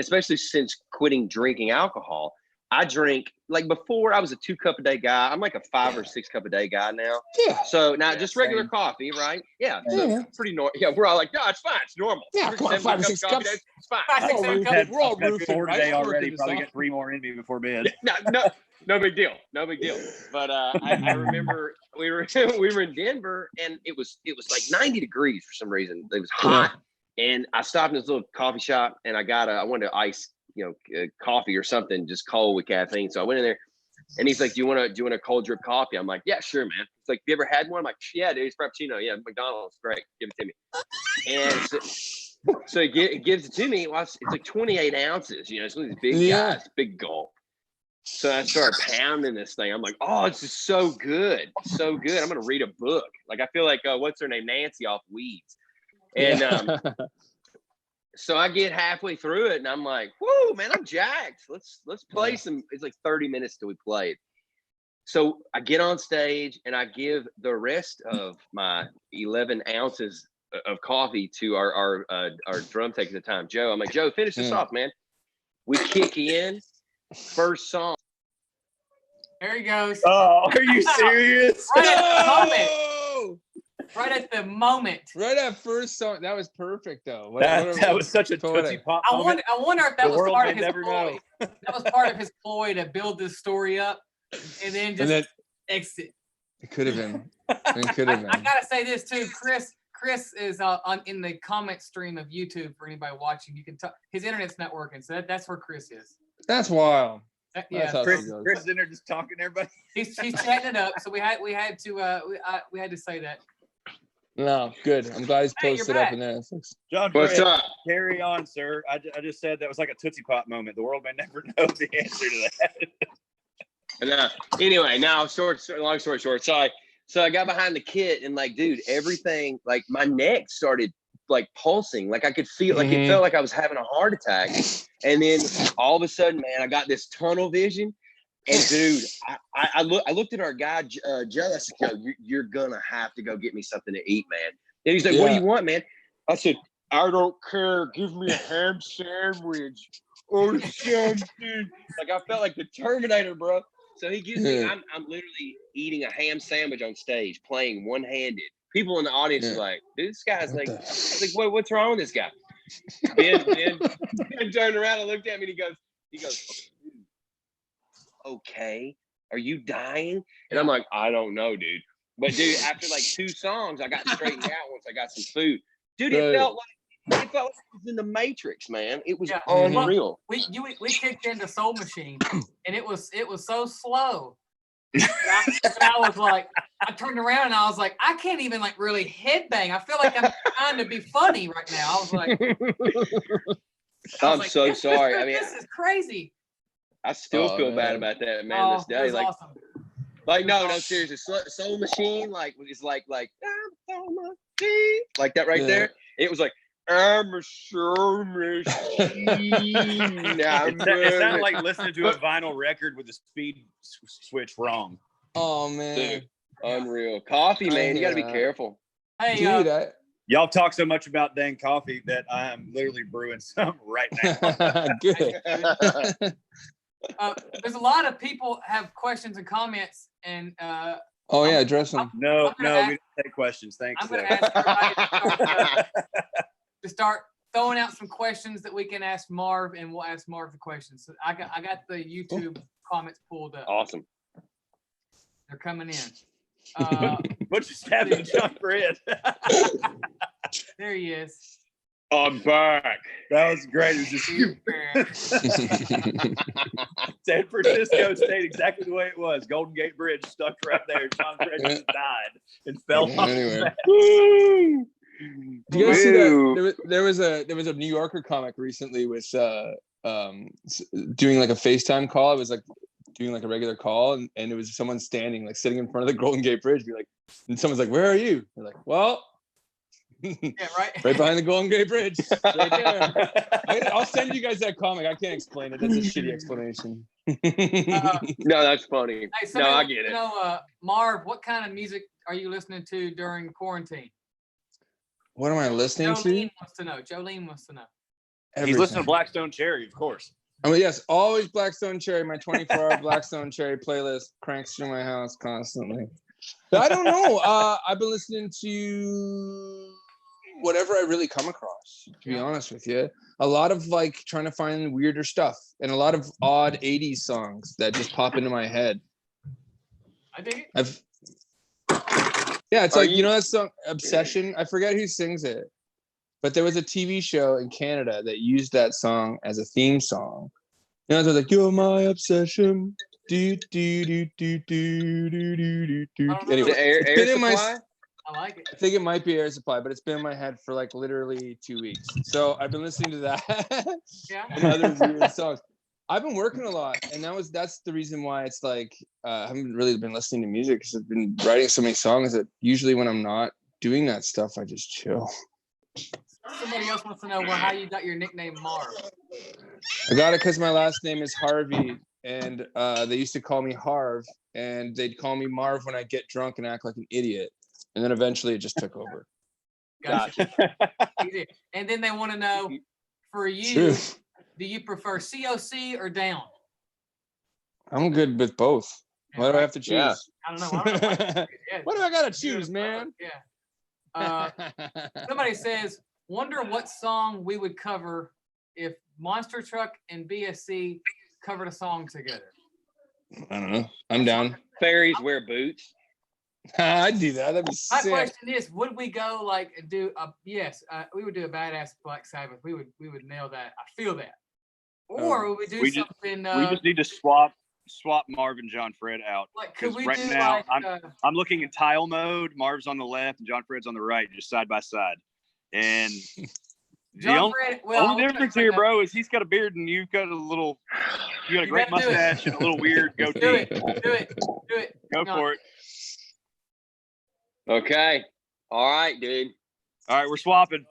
especially since quitting drinking alcohol, I drink, like before I was a 2 cup a day guy. I'm like a 5 or 6 cup a day guy now. Yeah. So now just regular coffee, right? Yeah. So pretty normal. Yeah. We're all like, no, it's fine. It's normal. Yeah. Come on, 5 or 6 cups. It's fine. 5, 6, 7 cups. We're all roofing, 4 right? today already. Probably get 3 more in me before bed. No big deal. No big deal. But I remember we were in Denver, and it was like 90 degrees for some reason. It was hot. Yeah. And I stopped in this little coffee shop, and I wanted to ice, you know, coffee or something just cold with caffeine. So I went in there, and he's like, do you want a cold drip coffee? I'm like, yeah, sure, man. It's like, you ever had one? I'm like, yeah, dude, it's Frappuccino. Yeah, McDonald's, great. Give it to me. And so he gives it to me. Well, it's like 28 ounces. You know, it's one of these big guys, big gulp. So I start pounding this thing. I'm like, oh, it's just so good. So good. I'm going to read a book. Like, I feel like, what's her name? Nancy off Weeds. And so I get halfway through it, and I'm like, whoo, man, I'm jacked. Let's play some. It's like 30 minutes till we played. So I get on stage, and I give the rest of my 11 ounces of coffee to our drum tech at the time, Joe. I'm like, Joe, finish this off, man. We kick in. First song. There he goes. Oh, are you serious? Right at the moment. Right at the moment. Right at first song. That was perfect, though. That was such a Tootsie Pop moment. I wonder if that was part of his ploy. That was part of his ploy to build this story up and then just exit. It could have been. It could have been. I gotta say this too, Chris is in the comment stream of YouTube for anybody watching. You can tell his internet's not working, so that's where Chris is. That's wild. Yeah, Chris is in there just talking to everybody. He's chatting it up, so we had to say that. No, good. I'm glad he's posted up in there. John, what's up? Carry on, sir. I just said that was like a Tootsie Pop moment. The world may never know the answer to that. Anyway, now long story short. So I got behind the kit, and like, dude, everything, like my neck started like pulsing, like I could feel, like it felt like I was having a heart attack. And then all of a sudden, man, I got this tunnel vision. And dude, I looked at our guy, Joe. I said, Joe, you're gonna have to go get me something to eat, man. And he's like, what do you want, man? I said, I don't care. Give me a ham sandwich or something. Like I felt like the Terminator, bro. So he gives me, I'm literally eating a ham sandwich on stage, playing one-handed. People in the audience are like, dude, this guy's like, I was like, what's wrong with this guy? Ben turned around and looked at me, and he goes, okay, are you dying? And I'm like, I don't know, dude. But dude, after like 2 songs, I got straightened out once I got some food. Dude, it felt like it was in the Matrix, man. It was unreal. We kicked into Soul Machine, and it was so slow. I was like, I turned around and I was like, I can't even like really headbang. I feel like I'm trying to be funny right now. I was like, so sorry. I mean, this is crazy. I still feel bad about that, man. This day, like, awesome. Like no, seriously. Soul Machine, like, it's like Soul Machine, like that right there. It was like, I'm a soul machine. It sounded like listening to a vinyl record with the speed switch wrong. Oh man, dude, unreal. Coffee, man, you got to be careful. Hey, dude, y'all talk so much about dang coffee that I am literally brewing some right now. Good. There's a lot of people have questions and comments, and address them. No, we don't take questions. Thanks. I'm going to ask everybody to start throwing out some questions that we can ask Marv, and we'll ask Marv the questions. So I got the YouTube comments pulled up. Awesome. They're coming in. What you stabbing at John Fred? There he is. I'm back. That was great. It was just San Francisco stayed exactly the way it was. Golden Gate Bridge stuck right there. John Fred just died and fell off. Anyway. The Do you guys see that? There was a New Yorker comic recently with doing like a FaceTime call. It was like doing like a regular call, and it was someone standing like sitting in front of the Golden Gate Bridge. Be like, and someone's like, "Where are you?" They're like, "Well." Yeah, right. Right behind the Golden Gate Bridge. Right there. I'll send you guys that comic. I can't explain it. That's a shitty explanation. No, that's funny. Hey, No, I get it. Marv, what kind of music are you listening to during quarantine? What am I listening Jolene wants to know. Jolene wants to know. He's listening to Blackstone Cherry, of course. I mean, yes, always Blackstone Cherry. My 24-hour Blackstone Cherry playlist cranks through my house constantly. But I don't know. I've been listening to whatever I really come across, to be honest with you. A lot of like trying to find weirder stuff and a lot of odd 80s songs that just pop into my head. I dig it. Yeah, it's like, you know that song, Obsession? I forget who sings it. But there was a TV show in Canada that used that song as a theme song. You know, they're like, "You're my obsession." Do, do, do, do, do, do, do, do. Anyway, Air Supply? I like it. I think it might be Air Supply, but it's been in my head for like literally 2 weeks. So I've been listening to that and other weird songs. I've been working a lot, and that's the reason why it's like I haven't really been listening to music, because I've been writing so many songs that usually when I'm not doing that stuff, I just chill. Somebody else wants to know how you got your nickname Marv. I got it because my last name is Harvey, and they used to call me Harv, and they'd call me Marv when I get drunk and act like an idiot. And then eventually it just took over. Gotcha. And then they want to know, for you, do you prefer COC or down? I'm good with both. Why do I have to choose? Yeah. I don't know. What do I got to choose, man? Yeah. Somebody says, wonder what song we would cover if Monster Truck and BSC covered a song together. I don't know. I'm down. Fairies wear boots. I'd do that. That'd be My sick. question is, would we go like do a we would do a badass Black Sabbath. We would nail that. I feel that. Or would we do something? We just need to swap Marv and John Fred out. Like, could we right do now, like? I'm looking in tile mode. Marv's on the left and John Fred's on the right, just side by side. And John Fred, only difference here, bro, is he's got a beard and you got a great mustache and a little weird goatee. Do it. Go for it. Okay. All right, dude. All right, we're swapping.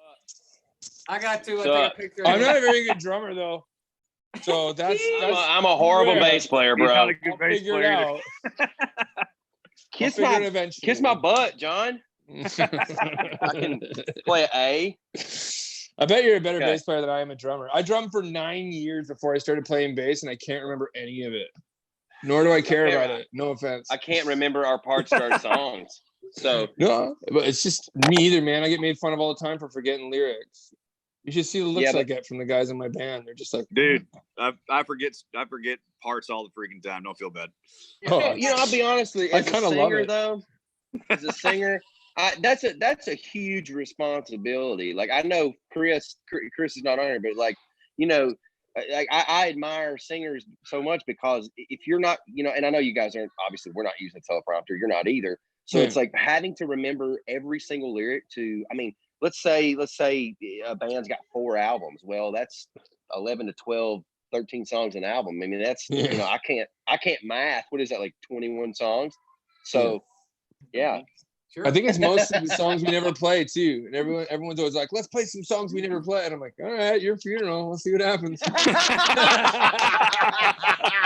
I got to take a picture. I'm not a very good drummer though, so that's I'm a horrible bass player, bro. He's not a good bass player. Kiss my butt, John. I can play A. I bet you're a better bass player than I am a drummer. I drummed for 9 years before I started playing bass, and I can't remember any of it. Nor do I care about it. No offense. I can't remember our parts to our songs. So no, but it's just me either, man. I get made fun of all the time for forgetting lyrics. You should see the looks I get from the guys in my band. They're just like, dude, I forget parts all the freaking time. Don't feel bad. Oh, I'll be honest with you. As a singer, though, as a singer, that's a huge responsibility. Like, I know Chris is not on here, but like, I admire singers so much, because if you're not, and I know you guys aren't, obviously we're not using a teleprompter. You're not either. So it's like having to remember every single lyric let's say a band's got 4 albums. Well, that's 11 to 12, 13 songs an album. I mean, that's, I can't math. What is that, like 21 songs? So yeah. Sure. I think it's most of the songs we never play too. And everyone's always like, let's play some songs we never play. And I'm like, all right, your funeral. We'll see what happens.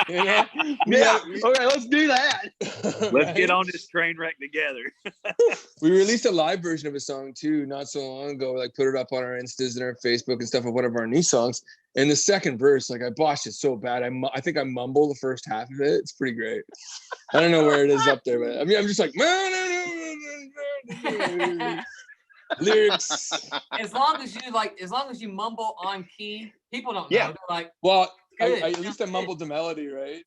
Yeah. Okay, let's do that. Let's get on this train wreck together. We released a live version of a song too, not so long ago. Like, put it up on our Instas and our Facebook and stuff of one of our new songs. And the second verse, like, I botched it so bad. I think I mumble the first half of it. It's pretty great. I don't know where it is up there, but I mean, I'm just like, lyrics. As long as you mumble on key, people don't know. Yeah. They're like, Well, good. at least I mumbled the melody, right?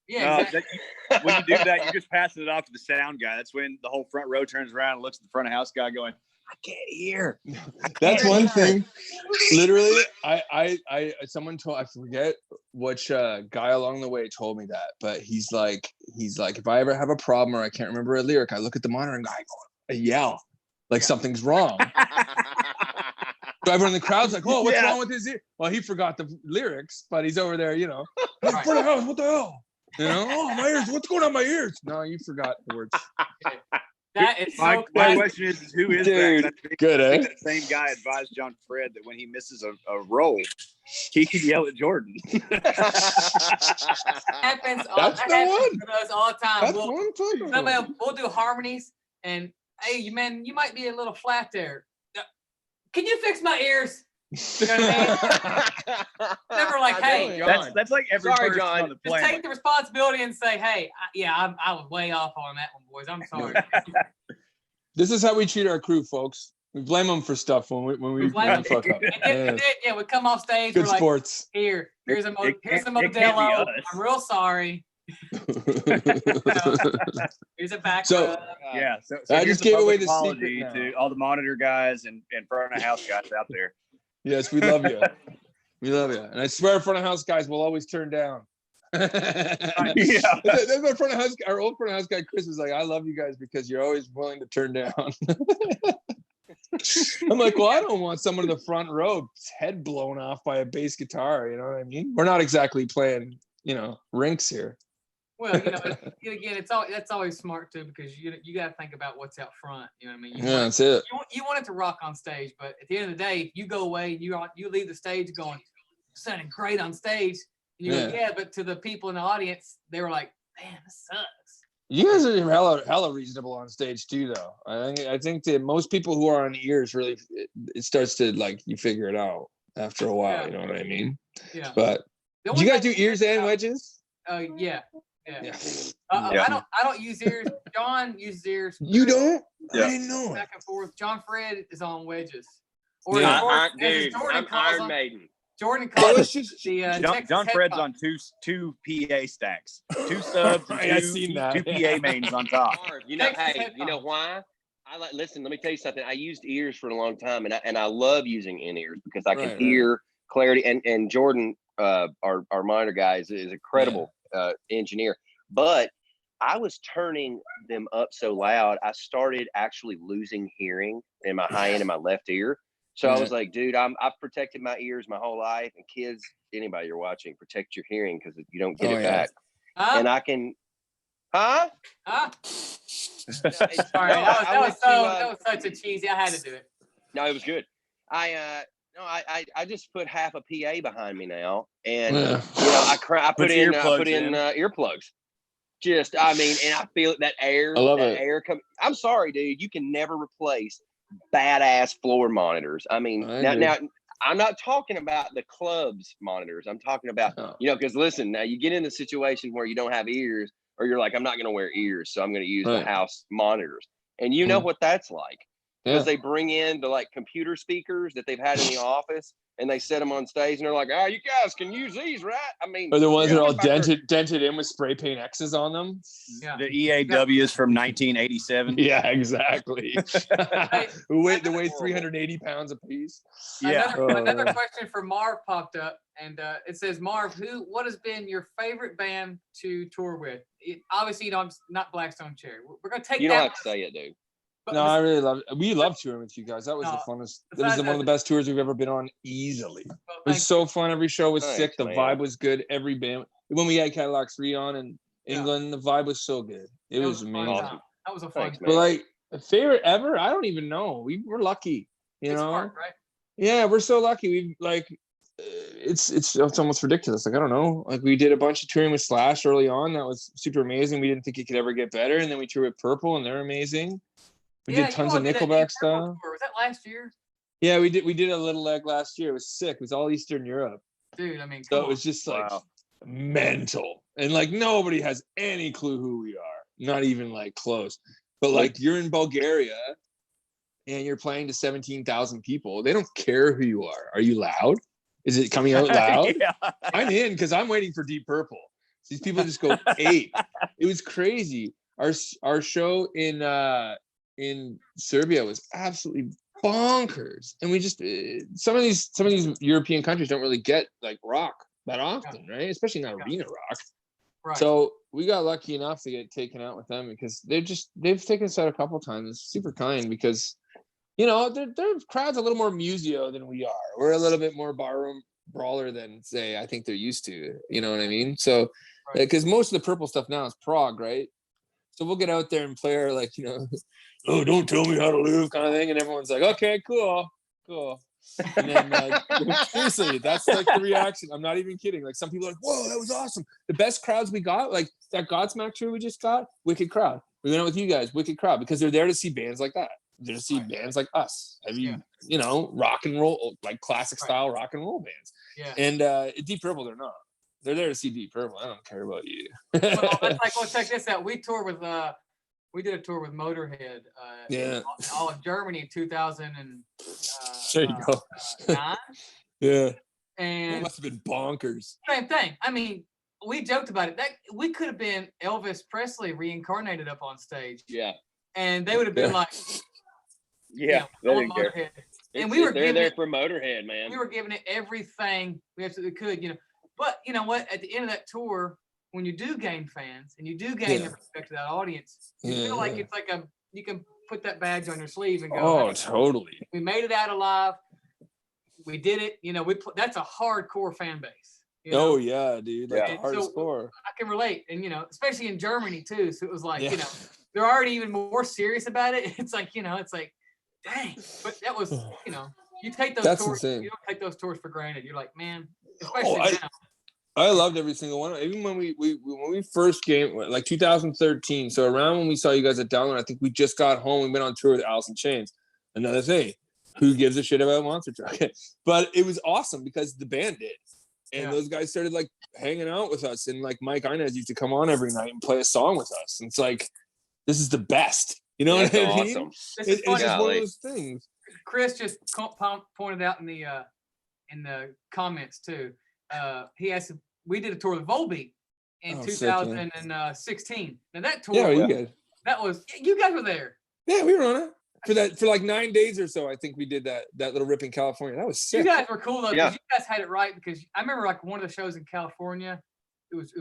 yeah, exactly. When you do that, you're just passing it off to the sound guy. That's when the whole front row turns around and looks at the front of house guy going, I can't hear. That's one thing. Literally, someone told, I forget which guy along the way told me that, but he's like, if I ever have a problem or I can't remember a lyric, I look at the monitor and I yell like something's wrong. So everyone in the crowd's like, oh, what's wrong with his ear? Well, he forgot the lyrics, but he's over there, hey, front of the house, what the hell? Oh, my ears, what's going on my ears? No, you forgot the words. That is my question is who is Dude, that? good, I think that same guy advised John Fred that when he misses a roll, he can yell at Jordan. happens That's that the happens one. to us all the time. That's what I'm talking about. We'll do harmonies, and hey, you might be a little flat there. Can you fix my ears? You know what I mean? Never like, hey, that's like every person on the planet. Just take the responsibility and say, hey, I was way off on that one, boys. I'm sorry. This is how we treat our crew, folks. We blame them for stuff when we fuck up. Yeah, we come off stage. Good we're sports. Like, here's a can't be Modelo. us. I'm real sorry. Here's a back. So I just gave away the apology secret to all the monitor guys and front of house guys out there. Yes, we love you. We love you. And I swear front of house guys will always turn down. That's my front of house, our old front of house guy, Chris, was like, I love you guys because you're always willing to turn down. I'm like, well, I don't want someone in the front row head blown off by a bass guitar. You know what I mean? We're not exactly playing, rinks here. Well, again, that's always smart too, because you got to think about what's out front. You know what I mean? That's it. You want it to rock on stage, but at the end of the day, if you go away and you leave the stage going, sounding great on stage, and you go, but to the people in the audience, they were like, man, this sucks. You guys are hella reasonable on stage too, though. I think that most people who are on ears really, it starts to you figure it out after a while. You know what I mean? Yeah. But do you guys do ears and wedges? Yeah. I don't use ears. John uses ears. You don't? Yeah. I didn't know. Back and forth. John Fred is on wedges. Or I'm Iron Maiden. Jordan calls John Fred's on two PA stacks, two subs, and two PA mains on top. You know why? Listen, let me tell you something. I used ears for a long time, and I love using in-ears because I can hear clarity. And Jordan, our monitor guy, is a credible engineer. But I was turning them up so loud, I started actually losing hearing in my high end in my left ear. So I was like, dude, I've protected my ears my whole life. And kids, anybody you're watching, protect your hearing because you don't get it back. And I can, Sorry, that was such a cheesy. I had to do it. No, it was good. I just put half a PA behind me now, and I put in earplugs. And I feel it, that air. I love that it. Air coming. I'm sorry, dude. You can never replace badass floor monitors. Now I'm not talking about the club's monitors. I'm talking about because listen, now you get in a situation where you don't have ears, or you're like, I'm not going to wear ears, so I'm going to use the house monitors, and you know what that's like. Because they bring in the computer speakers that they've had in the office, and they set them on stage, and they're like, "Oh, you guys can use these, right?" Or the ones that are all dented in with spray paint X's on them. Yeah. The EAWs from 1987. Yeah, exactly. Who weigh 380 pounds a piece. Yeah. Another question for Marv popped up, and it says, Marv, what has been your favorite band to tour with? Obviously, not Blackstone Cherry. We're gonna take. You don't have to say it, dude. No, I really love it. We love touring with you guys. That was the funnest. That was one of the best tours we've ever been on, easily. It was so fun. Every show was sick. The vibe was good. Every band. When we had Cadillac 3 on in England, the vibe was so good. It was amazing. Awesome. That was a fun. But a favorite ever? I don't even know. We're lucky. You know? Smart, right? Yeah, we're so lucky. We it's almost ridiculous. I don't know. We did a bunch of touring with Slash early on. That was super amazing. We didn't think it could ever get better. And then we toured with Purple, and they're amazing. We did tons of Nickelback stuff. Was that last year? Yeah, we did a little leg last year. It was sick. It was all Eastern Europe. Dude, so it was just mental. And nobody has any clue who we are. Not even close. But you're in Bulgaria and you're playing to 17,000 people, they don't care who you are. Are you loud? Is it coming out loud? Yeah. I'm in because I'm waiting for Deep Purple. These people just go ape. It was crazy. Our show in Serbia was absolutely bonkers, and we just some of these European countries don't really get like rock that often, right? Especially not arena rock. Right. So we got lucky enough to get taken out with them because they've taken us out a couple times. It's super kind because their crowd's a little more museo than we are. We're a little bit more barroom brawler than say I think they're used to. You know what I mean? So because most of the Purple stuff now is prog, right? So we'll get out there and play our oh, don't tell me how to live kind of thing, and everyone's like, okay, cool. And then seriously, that's like the reaction. I'm not even kidding. Like some people are like, whoa, that was awesome. The best crowds we got, like that Godsmack tour we just got, wicked crowd. We went out with you guys, wicked crowd, because they're there to see bands like that. They're to see bands like us. I mean, rock and roll, like classic style rock and roll bands. Yeah. And Deep Purple, they're not. They're there to see Deep Purple. I don't care about you. Well, that's like, well, check this out. We did a tour with Motorhead. All of Germany in 2000 and. There you go. 9. Yeah. And it must have been bonkers. Same thing. I mean, we joked about it. That we could have been Elvis Presley reincarnated up on stage. Yeah. And they would have been like, yeah, they didn't care. Motorhead. And we were there for Motorhead, man. We were giving it everything we absolutely could, But you know what? At the end of that tour, when you do gain fans and you do gain the respect of that audience, you feel like it's like you can put that badge on your sleeve and go, oh, totally. We made it out alive. We did it. That's a hardcore fan base. Oh yeah, dude. Like the hardest core. I can relate. And especially in Germany too. So it was like, they're already even more serious about it. It's like, it's like, dang. But that was, you take those tours, insane. You don't take those tours for granted. You're like, man, especially now. I loved every single one. Even when we first came, like 2013. So around when we saw you guys at Download, I think we just got home. We went on tour with Alice in Chains. Another thing, who gives a shit about Monster Truck? But it was awesome because the band did, and those guys started like hanging out with us. And like Mike Inez used to come on every night and play a song with us. And it's like, this is the best. You know what I mean? Awesome. It's just one of those things. Chris just pointed out in the comments too. He asked, we did a tour with Volbeat in 2016. Now that tour, you guys were there. Yeah, we were on it for like 9 days or so. I think we did that little rip in California. That was sick. You guys were cool though, because you guys had it right. Because I remember like one of the shows in California, it was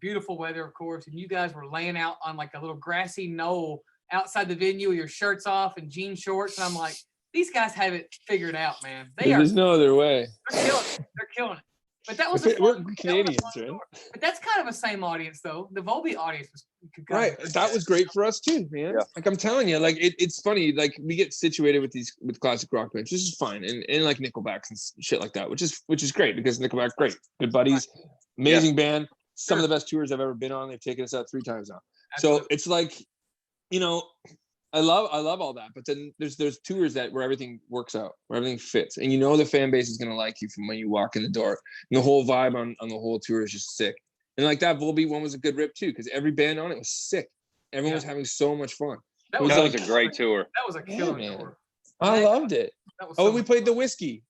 beautiful weather, of course, and you guys were laying out on like a little grassy knoll outside the venue with your shirts off and jean shorts, and I'm like, these guys have it figured out, man. There's no other way. They're killing it. But that was we're Canadians, right? But that's kind of the same audience, though. The Volbeat audience was right. That was great for us too, man. Yeah. Like I'm telling you, like it's funny. Like we get situated with classic rock bands, which is fine, and like Nickelbacks and shit like that, which is great because Nickelback, great, good buddies, amazing band, some of the best tours I've ever been on. They've taken us out 3 times now. Absolutely. So it's like, I love all that, but then there's tours where everything works out, where everything fits, and the fan base is gonna like you from when you walk in the door. And the whole vibe on the whole tour is just sick. And like that Volbeat one was a good rip too, because every band on it was sick. Everyone was having so much fun. That was a great tour. That was a killer tour. I loved it. We played the Whiskey.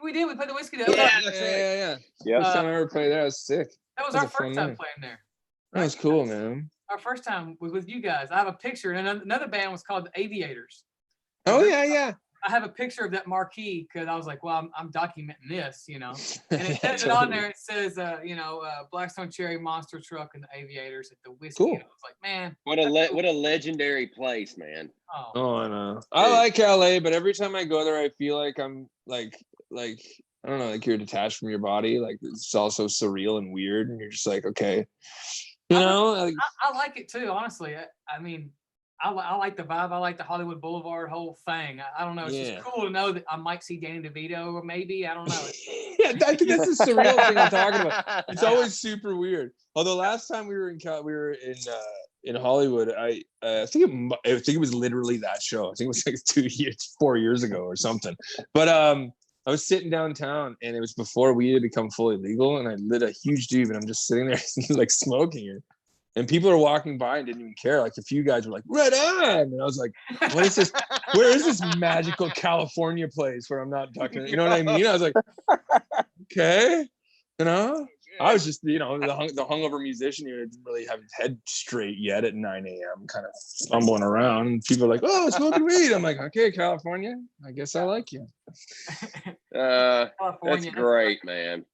We did. We played the Whiskey. Yeah. First time I ever played there, I was sick. That was our first time playing there. That was cool, man. Our first time was with you guys. I have a picture, and another band was called the Aviators. Oh yeah. I have a picture of that marquee because I was like, well, I'm documenting this, and it says it on there. It says, Blackstone Cherry Monster Truck and the Aviators at the Whiskey. Cool. And I was like, man, what a legendary place, man. Oh, I know. I like LA, but every time I go there, I feel like I'm like I don't know, like you're detached from your body. Like it's all so surreal and weird, and you're just like, okay. I like it too, honestly. I mean, I like the vibe. I like the Hollywood Boulevard whole thing. I don't know. It's just cool to know that I might see Danny DeVito, or maybe, I don't know. I think that's the surreal thing I'm talking about. It's always super weird. Although last time we were in Hollywood, I think it was literally that show. I think it was like 4 years ago or something. But I was sitting downtown, and it was before weed had become fully legal, and I lit a huge doob, and I'm just sitting there like smoking it. And people are walking by and didn't even care. Like a few guys were like, "Right on," and I was like, "What is this? Where is this magical California place where I'm not talking?" You know what I mean? I was like, "Okay," you know. I was just, the hungover musician who didn't really have his head straight yet at 9 a.m. kind of fumbling around. And people are like, "Oh, smoking weed." I'm like, "Okay, California, I guess I like you." That's great, man.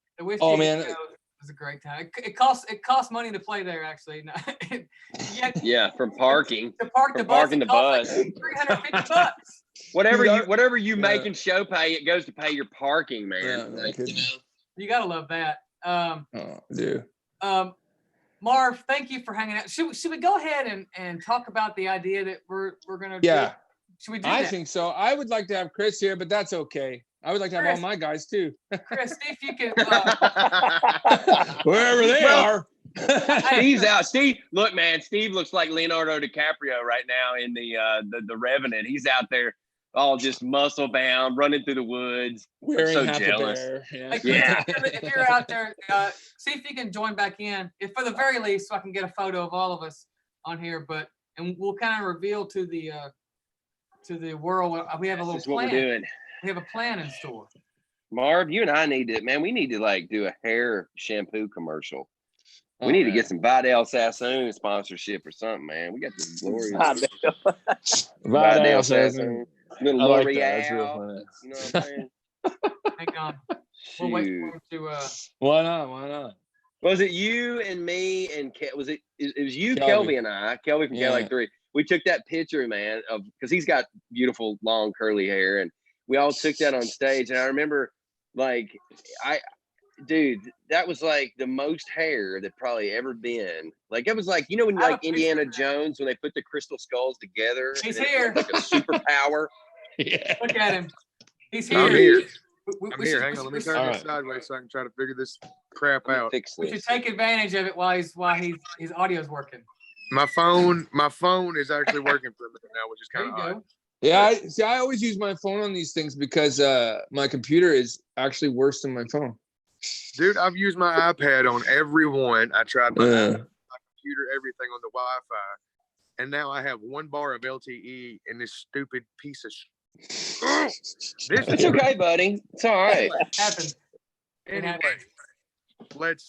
Oh man. It was a great time. It costs money to play there, actually. Yeah, from parking. To park the bus, it costs like $350. Whatever you make in show pay, it goes to pay your parking, man. You gotta love that. Dude. Marv, thank you for hanging out. Should we go ahead and talk about the idea that we're gonna do? Should we do I that? think so. I would like to have Chris here, but that's okay. I would like to have all my guys too. Chris, see if you can wherever they are. Steve's out. Steve, look, man, Steve looks like Leonardo DiCaprio right now in the Revenant. He's out there all just muscle bound, running through the woods. Wearing so half jealous. a bear. Like, if you're out there, see if you can join back in, if for the very least, so I can get a photo of all of us on here. And we'll kind of reveal to the world. We have a little plan. What we're doing. We have a plan in store. Marv, you and I need to like do a hair shampoo commercial. We need to get some Vidal Sassoon sponsorship or something, man. We got this glorious Vidal Sassoon. Little L'Oreal. You know what I'm saying? Hang on. We'll wait for him to. Why not? Was it you and me and it was you, Kelby, and I, Kelby from Kelly 3. We took that picture, man, because he's got beautiful long curly hair, and we all took that on stage. And I remember, like, dude, that was like the most hair that probably ever been. Like, it was like, when like Indiana Jones, when they put the crystal skulls together. He's here. Like a superpower. Look at him. He's here. I'm here. I'm here. Hang on. Let me turn this sideways so I can try to figure this crap out. We should take advantage of it while his audio's working. My phone is actually working for me now, which is kind of odd. Yeah, I always use my phone on these things because my computer is actually worse than my phone. Dude, I've used my iPad on every one. I tried my computer, everything on the Wi-Fi, and now I have 1 bar of LTE in this stupid piece of. It's okay, buddy. It's all right. It happens. Anyway, let's.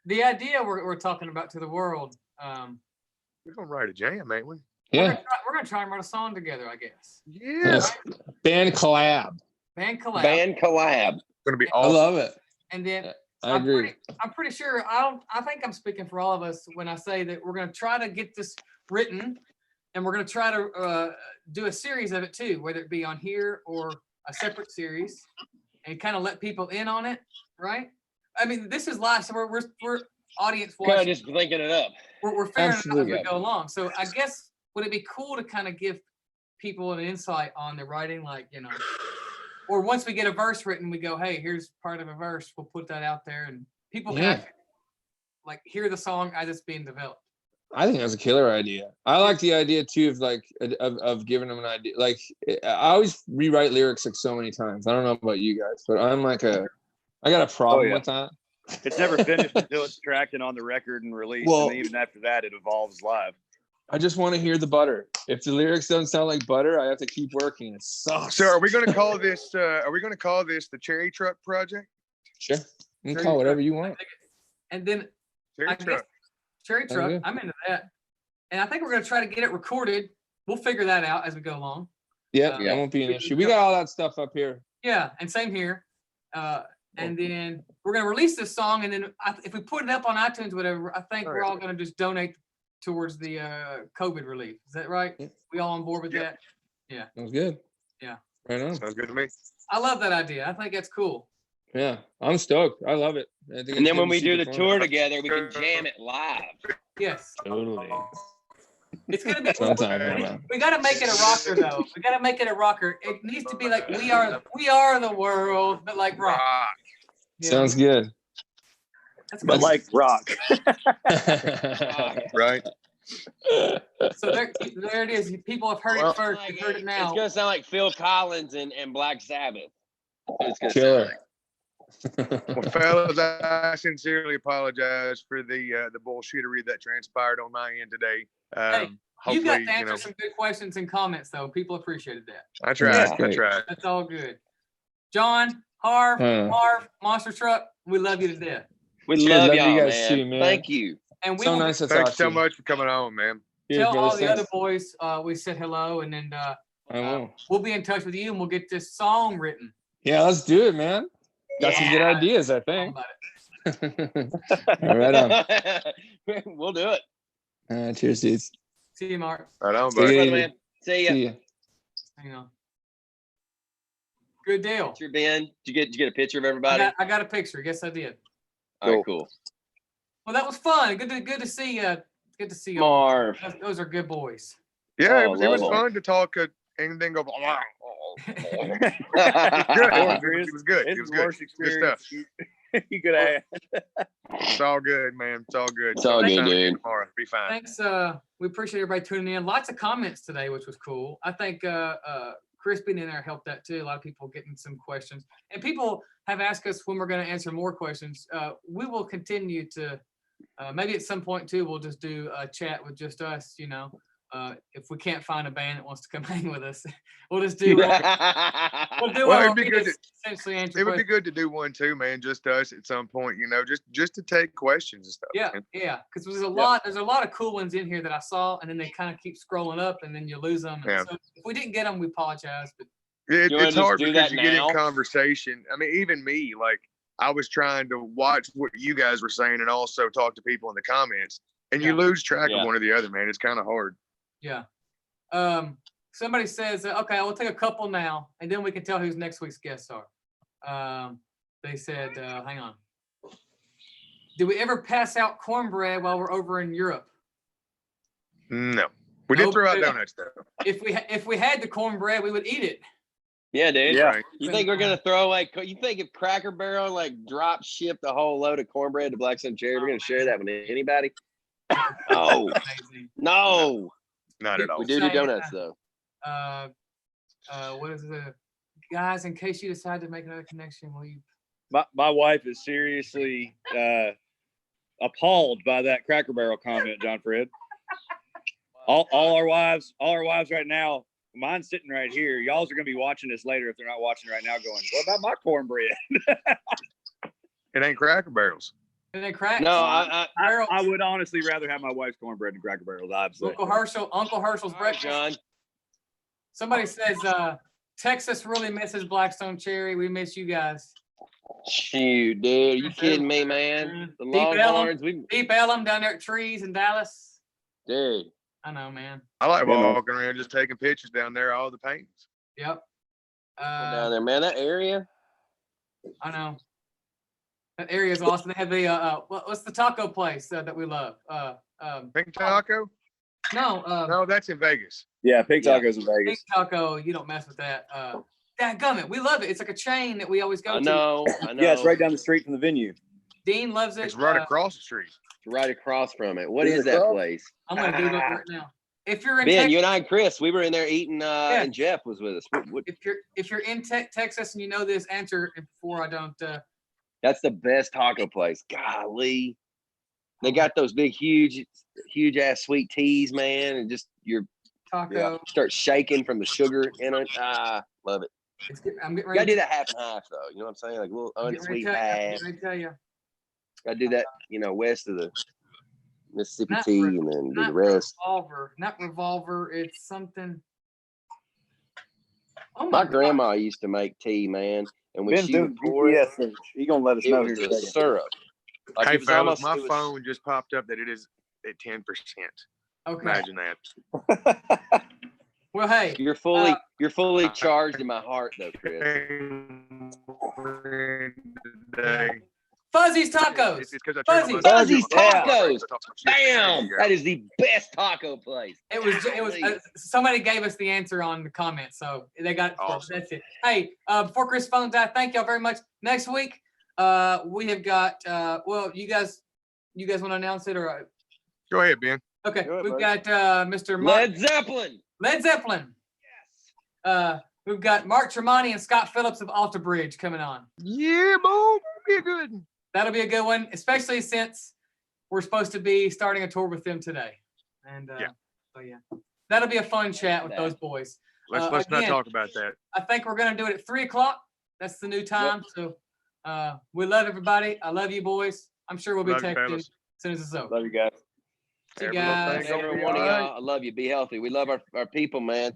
The idea we're talking about to the world. We're gonna write a jam, ain't we? Yeah. We're gonna try and write a song together, I guess. Yeah. Right? Band collab. Band collab. Gonna be awesome. I love it. And then I agree. I'm pretty sure. I think I'm speaking for all of us when I say that we're gonna try to get this written, and we're gonna try to do a series of it too, whether it be on here or a separate series, and kind of let people in on it, right? I mean, this is live, so we're audience watching. Kind of just linking it up. We're figuring it out as we go along. So I guess would it be cool to kind of give people an insight on the writing, like, or once we get a verse written, we go, hey, here's part of a verse. We'll put that out there, and people can actually, like, hear the song as it's being developed. I think that's a killer idea. I like the idea too of like of giving them an idea. Like, I always rewrite lyrics like so many times. I don't know about you guys, but I'm like I got a problem with that. It's never finished until it's tracked and on the record and released. Well, and even after that, it evolves live. I just want to hear the butter. If the lyrics don't sound like butter, I have to keep working. It sucks. So are we going to call this? Are we going to call this the Cherry Truck Project? Sure. You can call whatever you want. And then Cherry Truck. I'm into that. And I think we're going to try to get it recorded. We'll figure that out as we go along. That won't be an issue. We got all that stuff up here. Yeah, and same here. And then we're going to release this song, and then if we put it up on iTunes, whatever, I think we're all going to just donate towards the COVID relief. Is that right? Yeah. We all on board with that? Yeah. Sounds good. Yeah. Right on. Sounds good to me. I love that idea. I think that's cool. Yeah, I'm stoked. I love it. And then when we do the tour together, we can jam it live. Yes. Totally. It's gonna be. Sometime. We gotta make it a rocker, though. We gotta make it a rocker. It needs to be like we are the world, but like rock. Sounds good. That's but like rock. Right. So there it is. People have heard it first. You've heard it now. It's gonna sound like Phil Collins and Black Sabbath. It's gonna Killer. sound like. Well, fellas, I sincerely apologize for the bullshittery that transpired on my end today. You got Hopefully, to answer some good questions and comments, though. People appreciated that. I tried. Yeah. I tried. That's all good. John, Marv, Monster Truck, we love you to death. We Cheers, love love y'all, you guys man. too, man. Thank you. And we So will nice to Thanks talk so to you. much for coming on, man. Cheers, tell all brothers. the other Thanks. boys we said hello, and then I will. we'll be in touch with you, and we'll get this song written. Yeah, let's do it, man. Got some good ideas, I How think. about it? Right on. We'll do it. Cheers, dudes. See you, Mark. Right on, Take it buddy. easy. Man. See ya. See ya. Hang on. Good deal. Picture, Ben. Did you get a picture of everybody? I got a picture. Yes, I did. All right, cool. Well, that was fun. Good to see you. Good to see you. Marv. Those are good boys. Yeah, Oh, it was love 'em. fun to talk and then go. It was good. It was good. Good stuff. You could have. It's all good, man. It's all good. It's all good, dude. Tomorrow. Be fine. Thanks. We appreciate everybody tuning in. Lots of comments today, which was cool. I think Chris being in there helped that too. A lot of people getting some questions, and people have asked us when we're going to answer more questions. We will continue to. Maybe at some point too, we'll just do a chat with just us. You know, if we can't find a band that wants to come hang with us, we'll just do. We'll do Well, one it'd be where we good just essentially answer It would be questions. good to do one too, man. Just us at some point, just to take questions and stuff. Yeah, man. yeah, because there's a lot of cool ones in here that I saw, and then they kind of keep scrolling up, and then you lose them. Yeah. So if we didn't get them, we apologize. But You wanna It's just hard do because that you get now? in conversation. I mean, even me, like I was trying to watch what you guys were saying and also talk to people in the comments, and you Yeah. lose track Yeah. of one or the other, man. It's kind of hard. yeah, somebody says, okay, I will take a couple now, and then we can tell who's next week's guests are. They said, hang on. Did we ever pass out cornbread while we're over in Europe? No, we did Nope. throw out donuts though. If we had the cornbread, we would eat it. Yeah, dude. Yeah. Right. You think we're gonna throw away? You think if Cracker Barrel drop shipped a whole load of cornbread to Blackstone Cherry, we're gonna share that with anybody? Oh Amazing. no, Not at all. we do donuts though. What is it, guys? In case you decide to make another connection, will you? My wife is seriously appalled by that Cracker Barrel comment, John Fred. All our wives right now. Mine's sitting right here. Y'all's are gonna be watching this later if they're not watching right now. Going, what about my cornbread? It ain't Cracker Barrels. And then crack. No, I would honestly rather have my wife's cornbread than Cracker Barrels. I'd say. Uncle Herschel's breakfast. John. Somebody says Texas really misses Blackstone Cherry. We miss you guys. Shoot, dude, you kidding me, man? The Longhorns, Deep Ellum down there at Trees in Dallas. dude. I know, man. I like Yeah, man. walking around just taking pictures down there, all the paintings. Yep. Down there, man. That area. I know. That area is awesome. They have the what's the taco place that we love? Pink Taco? No, that's in Vegas. Yeah, Pig Yeah. Tacos in Pink Vegas. Taco. You don't mess with that. Dadgummit, we love it. It's like a chain that we always go I to. know. Yeah, it's right down the street from the venue. Dean loves it. It's right across the street. Right across from it. What Is is it that close? place? I'm gonna Google it right now. If you're in Ben, Texas, you and I and Chris, we were in there eating, and Jeff was with us. What, if you're in Texas and you know this, answer before I don't. that's the best taco place. Golly. They got those big, huge ass sweet teas, man, and just Taco. start shaking from the sugar in it. Love it. I'm getting You ready. gotta do that half and half though. You know what I'm saying? Like a little I'm getting ready unsweet to half. tell you. Gotta do that, west of the Mississippi Not tea, re- and then do the Not rest. not revolver. It's something. Oh My my grandma used to make tea, man, and when Ben's she would doing pour it, GPS search. He gonna let us it know was here in the a second. syrup. Like Hey, it was fellas, almost, my it was- phone just popped up that it is at 10%. Okay. Imagine that. Well, hey, You're fully charged in my heart, though, Chris. Today. Fuzzy's Tacos. It's 'cause I turned on my- Fuzzy's Yeah. Tacos. I talk some shit. Bam! Yeah. That is the best taco place. It was Golly. somebody gave us the answer on the comments, so they got it. Awesome. That's it. Hey, before Chris phones out, thank y'all very much. Next week, we have got well, you guys want to announce it or Go ahead, Ben. okay? Go ahead, We've buddy. got Mr. Mark, Led Zeppelin. Led Zeppelin. Yes. We've got Mark Tremonti and Scott Phillips of Alta Bridge coming on. Yeah, boy, be good. That'll be a good one, especially since we're supposed to be starting a tour with them today. And so yeah, that'll be a fun chat with those boys. Let's not talk about that. I think we're gonna do it at 3:00. That's the new time. Yep. So we love everybody. I love you boys. I'm sure we'll be texting as soon as it's over. Love you guys. See you guys. Every one of y'all, I love you. Be healthy. We love our people, man.